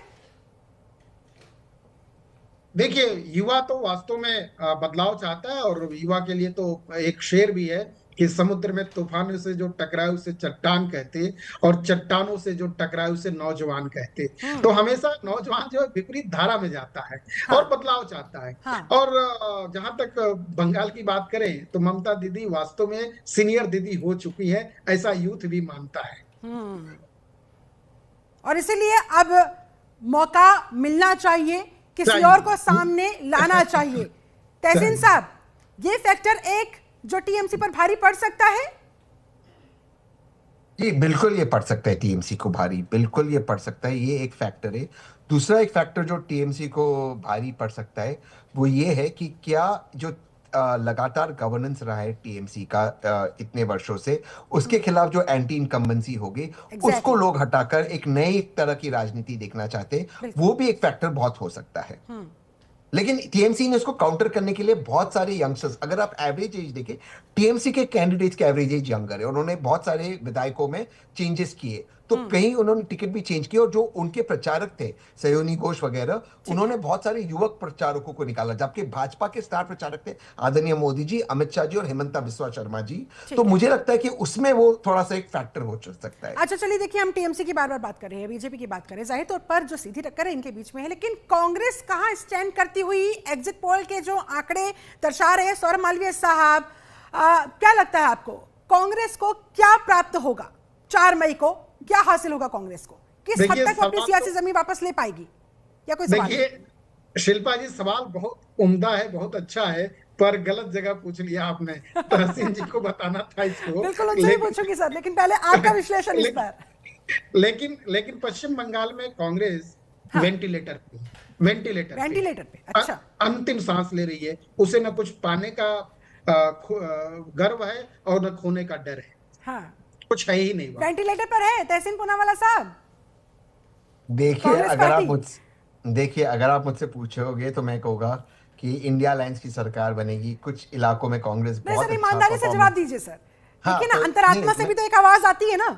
देखिए, युवा तो वास्तव में बदलाव चाहता है, और युवा के लिए तो एक शेर भी है कि समुद्र में तूफानों से जो टकराए उसे चट्टान कहते, और चट्टानों से जो टकराए उसे नौजवान कहते। तो हमेशा नौजवान जो है विपरीत धारा में जाता है और बदलाव चाहता है। और जहां तक बंगाल की बात करें तो ममता दीदी वास्तव में सीनियर दीदी हो चुकी है, ऐसा यूथ भी मानता है। और इसीलिए अब मौका मिलना चाहिए, किसी और को सामने लाना चाहिए। तहसीन साहब, ये फैक्टर एक जो टीएमसी पर भारी पड़ सकता है? जी बिल्कुल, ये पड़ सकता है टीएमसी को भारी, बिल्कुल ये पड़ सकता है, ये एक फैक्टर है। दूसरा एक फैक्टर जो टीएमसी को भारी पड़ सकता है वो ये है कि क्या जो लगातार गवर्नेंस रहा है टीएमसी का इतने वर्षों से, उसके खिलाफ जो एंटी इनकम्बेंसी होगी उसको लोग हटाकर एक नई तरह की राजनीति देखना चाहते, वो भी एक फैक्टर बहुत हो सकता है। लेकिन टीएमसी ने उसको काउंटर करने के लिए बहुत सारे यंगस्टर्स, अगर आप एवरेज एज देखें, टीएमसी के कैंडिडेट्स के एवरेज एज यंगर है, उन्होंने बहुत सारे विधायकों में चेंजेस किए, तो कहीं उन्होंने टिकट भी चेंज किया, और जो उनके प्रचारक थे सयोनी घोष वगैरह, उन्होंने बहुत सारे युवक प्रचारकों को निकाला, जबकि भाजपा के स्टार प्रचारक थे आदरणीय मोदी जी, अमित शाह जी और हेमंता बिस्वा शर्मा जी। तो मुझे लगता है कि उसमें वो थोड़ा सा एक फैक्टर हो सकता है। अच्छा चलिए, देखिए हम टीएमसी की बार बार बात कर रहे हैं, बीजेपी की बात कर रहे हैं, जाहिर तौर पर जो सीधी टक्कर है इनके बीच में है, लेकिन कांग्रेस कहां स्टैंड करती हुई एग्जिट पोल के जो आंकड़े दर्शा रहे हैं? सौरभ मालवीय साहब, क्या लगता है आपको, कांग्रेस को क्या प्राप्त होगा 4 मई को? क्या हासिल होगा कांग्रेस को? किस हद तक वो अपनी सियासी जमीन वापस ले पाएगी, या कोई सवाल? देखिए शिल्पा जी, सवाल बहुत उम्दा है, बहुत अच्छा है, पर गलत जगह पूछ लिया आपने। तहसीन जी को बताना था इसको। बिल्कुल उनसे ही पूछूंगी सर, लेकिन पहले आपका विश्लेषण इस पर। लेकिन पश्चिम बंगाल में कांग्रेस वेंटिलेटर पे अच्छा, अंतिम सांस ले रही है। उसे न कुछ पाने का गर्व है और न खोने का डर है। हाँ, कुछ है ही नहीं। वेंटिलेटर पर है तहसीन पूनावाला साहब। देखिए, अगर आप मुझसे पूछोगे तो मैं कहूँगा कि इंडिया अलायंस की सरकार बनेगी। कुछ इलाकों में कांग्रेस बहुत अच्छा, ईमानदारी से जवाब दीजिए सर। हाँ, देखिए ना, अंतरात्मा से भी तो एक आवाज आती है ना,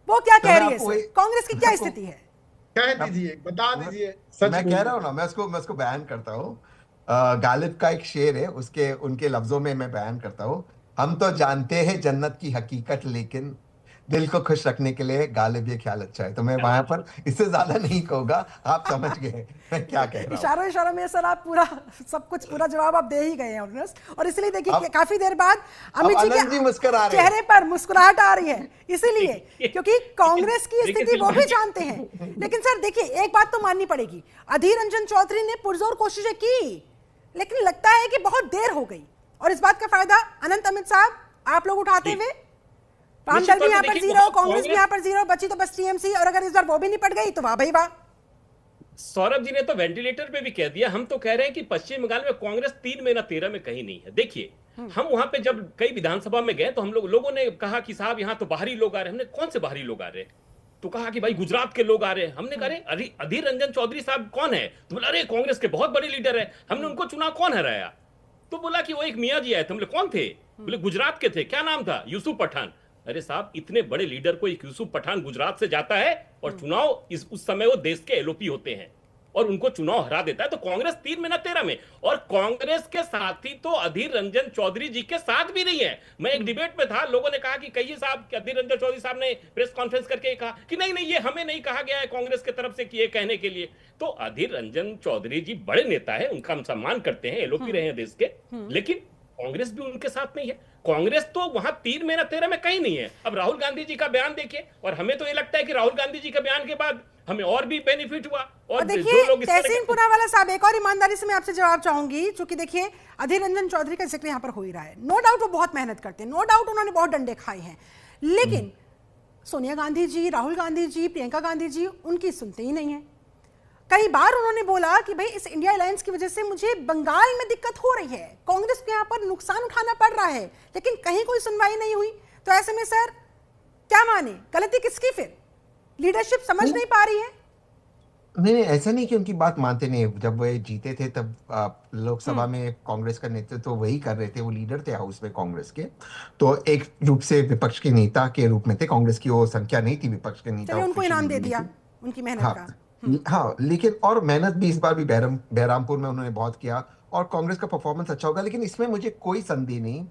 वो क्या कह रही है सर? कांग्रेस की क्या स्थिति है? कह दीजिए, बता दीजिए। मैं कह रहा हूँ ना, मैं उसको बयान करता हूँ। गालिब का एक शेर है, उनके लफ्जों में मैं बयान करता हूँ। हम तो जानते हैं जन्नत की हकीकत, लेकिन दिल को खुश रखने के लिए गालिब ये ख्याल अच्छा है। तो मैं वहां पर इससे ज्यादा नहीं कहूंगा, आप समझ गए मैं क्या कह रहा हूँ। इशारों में सर आप पूरा जवाब आप दे ही गए हैं, और इसलिए देखिए काफी देर बाद अमित जी के चेहरे पर मुस्कुराहट आ रही है, इसीलिए क्योंकि कांग्रेस की स्थिति वो भी जानते हैं। लेकिन सर देखिए, एक बात तो माननी पड़ेगी, अधीर रंजन चौधरी ने पुरजोर कोशिशें की, लेकिन लगता है कि बहुत देर हो गई और इस बात का फायदा अनंत अमित साहब आप लोग उठाते हुए। वाम दल भी यहाँ पर जीरो, कांग्रेस भी यहाँ पर जीरो, बची तो बस टीएमसी, और अगर इस बार वो भी निपट गई तो वाह भाई वाह। सौरभ जी ने तो वेंटिलेटर पे भी कह दिया। हम तो कह रहे हैं कि पश्चिम बंगाल में कांग्रेस 3 में ना 13 में कहीं नहीं है। देखिए, हम वहां पे जब कई विधानसभा में गए तो हम लोगों ने कहा कि साहब यहाँ तो बाहरी लोग आ रहे हैं। हमने कौन से बाहरी लोग आ रहे हैं? तो कहा कि भाई गुजरात के लोग आ रहे हैं। हमने कहा अरे अधीर रंजन चौधरी साहब कौन है? तो बोला अरे कांग्रेस के बहुत बड़े लीडर है, हमने उनको चुना, कौन हराया? तो बोला कि वो एक मियाँ जी आए थे। हमने कौन थे? बोले गुजरात के थे, क्या नाम था? यूसुफ पठान। अरे साहब, इतने बड़े लीडर को एक यूसुफ पठान गुजरात से जाता है और चुनाव उस समय वो देश के एलओपी होते हैं और उनको चुनाव हरा देता है। तो कांग्रेस 3 में ना 13 में, और कांग्रेस के साथी तो अधीर रंजन चौधरी जी के साथ भी नहीं है। मैं एक डिबेट में था, लोगों ने कहा कि कहिए साहब, अधीर रंजन चौधरी साहब ने प्रेस कॉन्फ्रेंस करके कहा कि नहीं नहीं, ये हमें नहीं कहा गया है कांग्रेस की तरफ से कि ये कहने के लिए। तो अधीर रंजन चौधरी जी बड़े नेता है, उनका हम सम्मान करते हैं, एलओपी रहे हैं देश के, लेकिन कांग्रेस भी उनके साथ नहीं है। कांग्रेस तो वहां 3 में ना 13 में कहीं नहीं है। अब राहुल गांधी जी का बयान देखिए, और हमें तो ये लगता है कि राहुल गांधी जी के बयान के बाद हमें और भी बेनिफिट हुआ। और देखिए तहसीन पूनावाला साहब, एक और ईमानदारी से मैं आपसे जवाब चाहूंगी, क्योंकि देखिए अधीर रंजन चौधरी का जिक्र यहाँ पर हो ही रहा है। नो डाउट वो बहुत मेहनत करते हैं, नो डाउट उन्होंने बहुत डंडे खाए हैं, लेकिन सोनिया गांधी जी, राहुल गांधी जी, प्रियंका गांधी जी उनकी सुनते ही नहीं है। कई बार उन्होंने बोला कि भाई इस इंडिया अलायंस की वजह से मुझे बंगाल में दिक्कत हो रही है, कांग्रेस को यहाँ पर नुकसान उठाना पड़ रहा है, लेकिन कहीं कोई सुनवाई नहीं हुई। तो ऐसे में सर क्या माने, गलती किसकी? फिर लीडरशिप समझ नहीं पा रही है। नहीं, ऐसा नहीं कि उनकी बात मानते नहीं। जब वे जीते थे तब लोकसभा में कांग्रेस का नेतृत्व तो वही कर रहे थे, वो लीडर थे हाउस में कांग्रेस के, तो एक रूप से विपक्ष के नेता के रूप में थे। कांग्रेस की वो संख्या नहीं थी विपक्ष के नेता, चलिए उनको इनाम दे दिया उनकी मेहनत हाँ, का। हाँ, लेकिन और मेहनत भी इस बार भी बहरामपुर में उन्होंने बहुत किया और कांग्रेस का परफॉर्मेंस अच्छा होगा। लेकिन इसमें मुझे कोई संदेह नहीं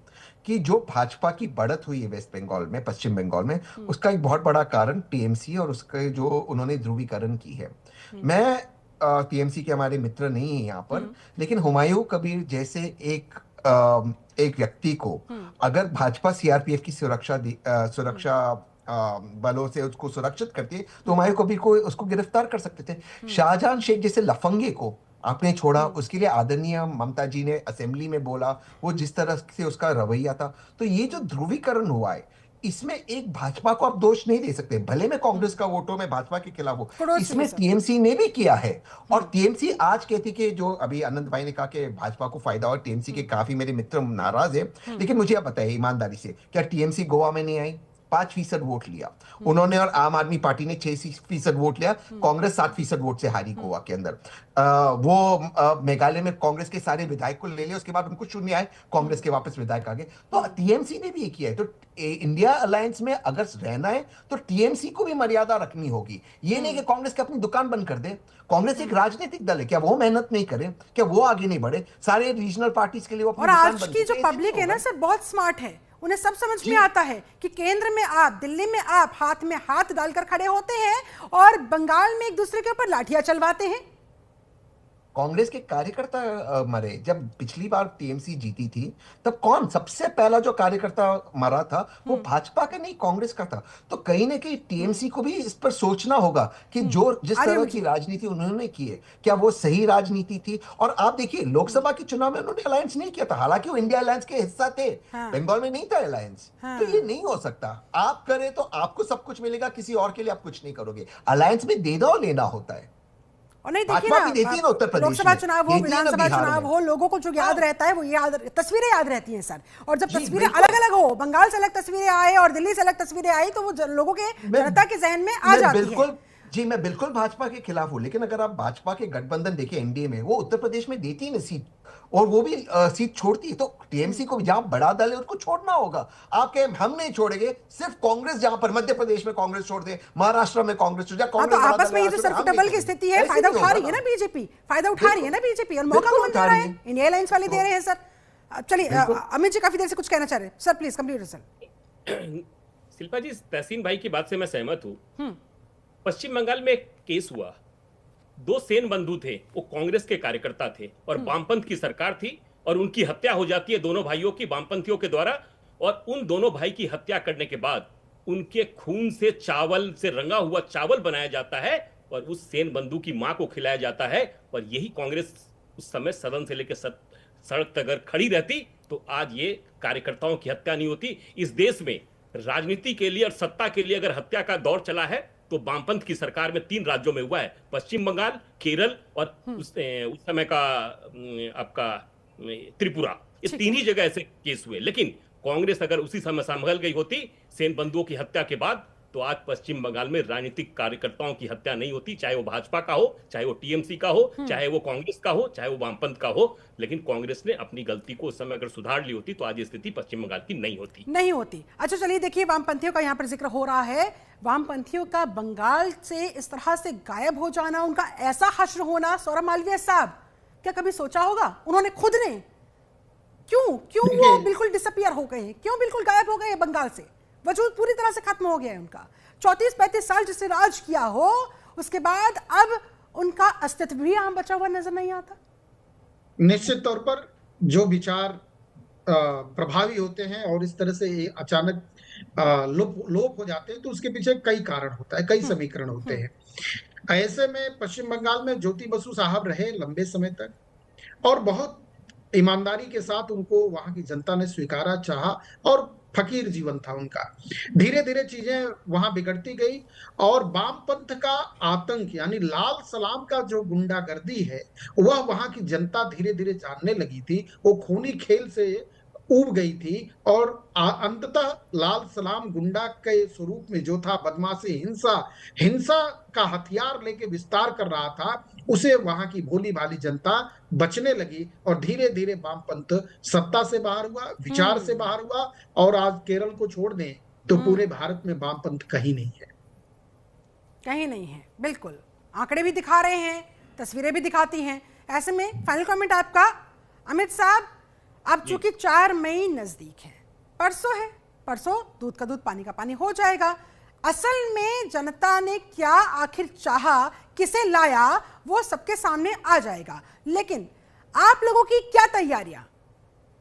कि जो भाजपा की बढ़त हुई है वेस्ट बंगाल में, पश्चिम बंगाल में, उसका एक बहुत बड़ा कारण टीएमसी और उसके जो उन्होंने ध्रुवीकरण की है। मैं टीएमसी के हमारे मित्र नहीं है यहाँ पर, लेकिन हुमायूं कबीर जैसे एक व्यक्ति को अगर भाजपा सीआरपीएफ की सुरक्षा बलों से उसको सुरक्षित करती है तो हुमायूं कबीर को उसको गिरफ्तार कर सकते थे। शाहजहां शेख जैसे लफंगे को आपने छोड़ा, उसके लिए आदरणीय ममता जी ने असेंबली में बोला, वो जिस तरह से उसका रवैया था। तो ये जो ध्रुवीकरण हुआ है, इसमें एक भाजपा को आप दोष नहीं दे सकते, भले में कांग्रेस का वोटों में भाजपा के खिलाफ हो, इसमें टीएमसी ने भी किया है। और टीएमसी आज कहती कि जो अभी अनंत भाई ने कहा कि भाजपा को फायदा, और टीएमसी के काफी मेरे मित्र नाराज है, लेकिन मुझे आप बताइए ईमानदारी से, क्या टीएमसी गोवा में नहीं आई? 5% वोट लिया उन्होंने, और आम आदमी पार्टी ने 6% वोट लिया। कांग्रेस 7% वोट से हारी गोवा के अंदर। वो मेघालय में कांग्रेस के सारे विधायक को ले लिया, उसके बाद उनको शून्य आए, कांग्रेस के वापस विधायक आ गए। तो टीएमसी ने भी ये किया है। तो इंडिया अलायंस में अगर रहना है तो टीएमसी को भी मर्यादा रखनी होगी। ये नहीं कि कांग्रेस की अपनी दुकान बंद कर दे। कांग्रेस एक राजनीतिक दल है, क्या वो मेहनत नहीं करे? क्या वो आगे नहीं बढ़े? सारे रीजनल पार्टीज के लिए वो अपनी दुकान बंद। आज की जो पब्लिक है ना सर, बहुत स्मार्ट है, उन्हें सब समझ में आता है कि केंद्र में आप, दिल्ली में आप हाथ में हाथ डालकर खड़े होते हैं और बंगाल में एक दूसरे के ऊपर लाठियां चलवाते हैं। कांग्रेस के कार्यकर्ता मरे। जब पिछली बार टीएमसी जीती थी तब कौन सबसे पहला जो कार्यकर्ता मरा था वो भाजपा का नहीं, कांग्रेस का था। तो कहीं ना कहीं टीएमसी को भी इस पर सोचना होगा कि जो जिस तरह की राजनीति उन्होंने की है, क्या वो सही राजनीति थी? और आप देखिए लोकसभा के चुनाव में उन्होंने अलायंस नहीं किया था, हालांकि वो इंडिया अलायंस के हिस्सा थे। बंगाल में नहीं था अलायंस। तो ये नहीं हो सकता। आप करें तो आपको सब कुछ मिलेगा, किसी और के लिए आप कुछ नहीं करोगे। अलायंस में देना और लेना होता है। और नहीं देखिए ना, उत्तर प्रदेश लोकसभा चुनाव हो, विधानसभा चुनाव हो, लोगों को जो याद रहता है वो तस्वीरें याद रहती हैं सर। और जब तस्वीरें अलग अलग हो, बंगाल से अलग तस्वीरें आए और दिल्ली से अलग तस्वीरें आई, तो वो लोगों के, जनता के जहन में आ जाती है। जी, मैं बिल्कुल भाजपा के खिलाफ हूं, लेकिन अगर आप भाजपा के गठबंधन देखिए एनडीए में, वो उत्तर प्रदेश में देती है सीट, और वो भी सीट छोड़ती है। तो टीएमसी को जहां बड़ा दल है उसको छोड़ना होगा। आप कहें हम नहीं छोड़ेंगे, सिर्फ कांग्रेस जहां पर मध्य प्रदेश में कांग्रेस छोड़ दे, महाराष्ट्र में कांग्रेस छोड़ जाए। तो आपस में ये जो सरकुटबल की स्थिति है, फायदा उठा रही है ना बीजेपी, फायदा उठा रही है ना बीजेपी, और मौका कौन दे रहा है? इंडिया अलायंस वाले दे रहे हैं सर। चलिए अमित जी काफी देर से कुछ कहना चाह रहे हैं sir, please complete sir. Shilpa ji, Tehseen भाई की बात से मैं सहमत हूं। पश्चिम बंगाल में एक केस हुआ, 2 सेन बंधु थे, वो कांग्रेस के कार्यकर्ता थे और वामपंथ की सरकार थी, और उनकी हत्या हो जाती है दोनों भाइयों की वामपंथियों के द्वारा। और उन दोनों भाई की हत्या करने के बाद उनके खून से चावल से रंगा हुआ चावल बनाया जाता है और उस सेन बंधु की मां को खिलाया जाता है। और यही कांग्रेस उस समय सदन से लेकर सड़क तक अगर खड़ी रहती तो आज ये कार्यकर्ताओं की हत्या नहीं होती। इस देश में राजनीति के लिए और सत्ता के लिए अगर हत्या का दौर चला है तो वामपंथ की सरकार में 3 राज्यों में हुआ है, पश्चिम बंगाल, केरल और उस समय का आपका त्रिपुरा। ये 3 ही जगह ऐसे केस हुए। लेकिन कांग्रेस अगर उसी समय संभल गई होती सेन बंधुओं की हत्या के बाद तो आज पश्चिम बंगाल में राजनीतिक कार्यकर्ताओं की हत्या नहीं होती, चाहे वो भाजपा का हो, चाहे वो टीएमसी का हो, चाहे वो कांग्रेस का हो, चाहे वो वामपंथ का हो। लेकिन कांग्रेस ने अपनी गलती को उस समय अगर सुधार ली होती तो आज ये स्थिति पश्चिम बंगाल की नहीं होती। अच्छा चलिए देखिए, वामपंथियों का यहाँ पर जिक्र हो रहा है। वामपंथियों का बंगाल से इस तरह से गायब हो जाना, उनका ऐसा हश्र होना, सौरभ मालवीय साहब क्या कभी सोचा होगा उन्होंने खुद ने? क्यों वो बिल्कुल डिसअपियर हो गए हैं? क्यों बिल्कुल गायब हो गए हैं बंगाल से? वजूद पूरी तरह से खत्म हो गया है उनका। 34-35 साल जिससे राज किया हो, उसके बाद अब उनका अस्तित्व भी यहाँ बचा हुआ नजर नहीं आता। निश्चित तौर पर जो विचार प्रभावी होते हैं और इस तरह से अचानक लोप हो जाते हैं तो उसके पीछे कई कारण होता है, कई समीकरण होते हैं। ऐसे में पश्चिम बंगाल में ज्योति बसु साहब रहे लंबे समय तक और बहुत ईमानदारी के साथ उनको वहां की जनता ने स्वीकारा, चाहा और फकीर जीवन था उनका। धीरे धीरे चीजें वहां बिगड़ती गई और वामपंथ का आतंक यानी लाल सलाम का जो गुंडागर्दी है वह वहां की जनता धीरे धीरे जानने लगी थी। वो खूनी खेल से उब गई थी और अंततः लाल सलाम गुंडा के स्वरूप में जो था बदमाशी, हिंसा का हथियार लेके विस्तार कर रहा था, उसे वहां की भोली भाली जनता बचने लगी और धीरे धीरे वामपंथ सत्ता से बाहर हुआ, विचार से बाहर हुआ और आज केरल को छोड़ दें तो पूरे भारत में वामपंथ कहीं नहीं है। कहीं नहीं है, बिल्कुल। आंकड़े भी दिखा रहे हैं, तस्वीरें भी दिखाती हैं। ऐसे में फाइनल कमेंट आपका अमित साहब। अब चूंकि 4 मई नजदीक है, परसों है, परसों दूध का दूध पानी का पानी हो जाएगा। असल में जनता ने क्या आखिर चाहा, किसे लाया, वो सबके सामने आ जाएगा। लेकिन आप लोगों की क्या तैयारियां?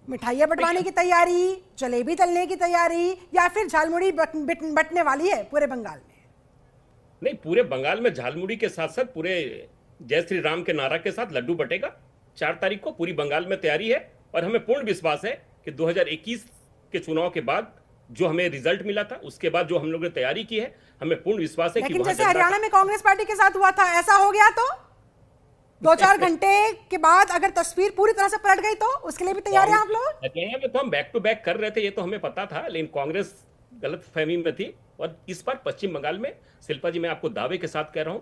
मिठाइयां बंटवाने की तैयारी, जलेबी तलने की तैयारी, या फिर झालमुड़ी बंटने वाली है पूरे बंगाल में? नहीं, पूरे बंगाल में झालमुड़ी के साथ साथ पूरे जय श्री राम के नारा के साथ लड्डू बटेगा। 4 तारीख को पूरी बंगाल में तैयारी है और हमें पूर्ण विश्वास है कि 2021 के चुनाव के बाद जो हमें रिजल्ट मिला था, उसके बाद जो हम लोगों ने तैयारी की है, हमें पूर्ण विश्वास है कि लेकिन जैसे हरियाणा में कांग्रेस पार्टी के साथ हुआ था, ऐसा हो गया तो 2-4 घंटे के बाद अगर तस्वीर पूरी तरह से पलट गई तो उसके लिए भी तैयार हैं आप लोग? हरियाणा में तो हम बैक टू बैक कर रहे थे, ये तो हमें पता था, लेकिन कांग्रेस गलत फहमी में थी। और इस बार पश्चिम बंगाल में शिल्पा जी, मैं आपको दावे के साथ कह रहा हूं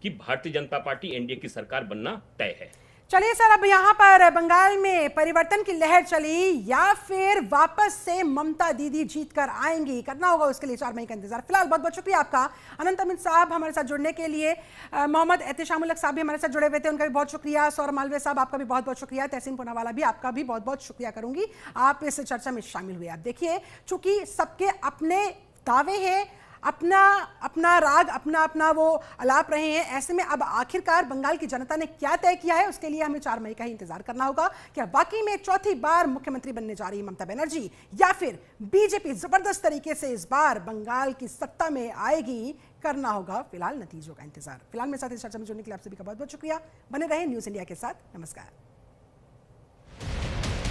कि भारतीय जनता पार्टी एनडीए की सरकार बनना तय है। चलिए सर, अब यहाँ पर बंगाल में परिवर्तन की लहर चली या फिर वापस से ममता दीदी जीत कर आएंगी, करना होगा उसके लिए 4 मई का इंतजार। फिलहाल बहुत बहुत शुक्रिया आपका अनंत अमित साहब हमारे साथ जुड़ने के लिए। मोहम्मद एहतेशामुल्लक साहब भी हमारे साथ जुड़े हुए थे, उनका भी बहुत शुक्रिया। सौरभ मालवीय साहब आपका भी बहुत बहुत शुक्रिया। तहसीन पूनावाला भी आपका भी बहुत बहुत शुक्रिया करूंगी, आप इस चर्चा में शामिल हुए। आप देखिए, चूंकि सबके अपने दावे हैं, अपना राग, अपना वो अलाप रहे हैं, ऐसे में अब आखिरकार बंगाल की जनता ने क्या तय किया है उसके लिए हमें 4 मई का ही इंतजार करना होगा। क्या वाकई में 4थी बार मुख्यमंत्री बनने जा रही ममता बनर्जी, या फिर बीजेपी जबरदस्त तरीके से इस बार बंगाल की सत्ता में आएगी, करना होगा फिलहाल नतीजों का इंतजार। फिलहाल मेरे साथ इस चर्चा में जुड़ने के लिए आप सभी का बहुत बहुत शुक्रिया। बने रहे न्यूज इंडिया के साथ। नमस्कार।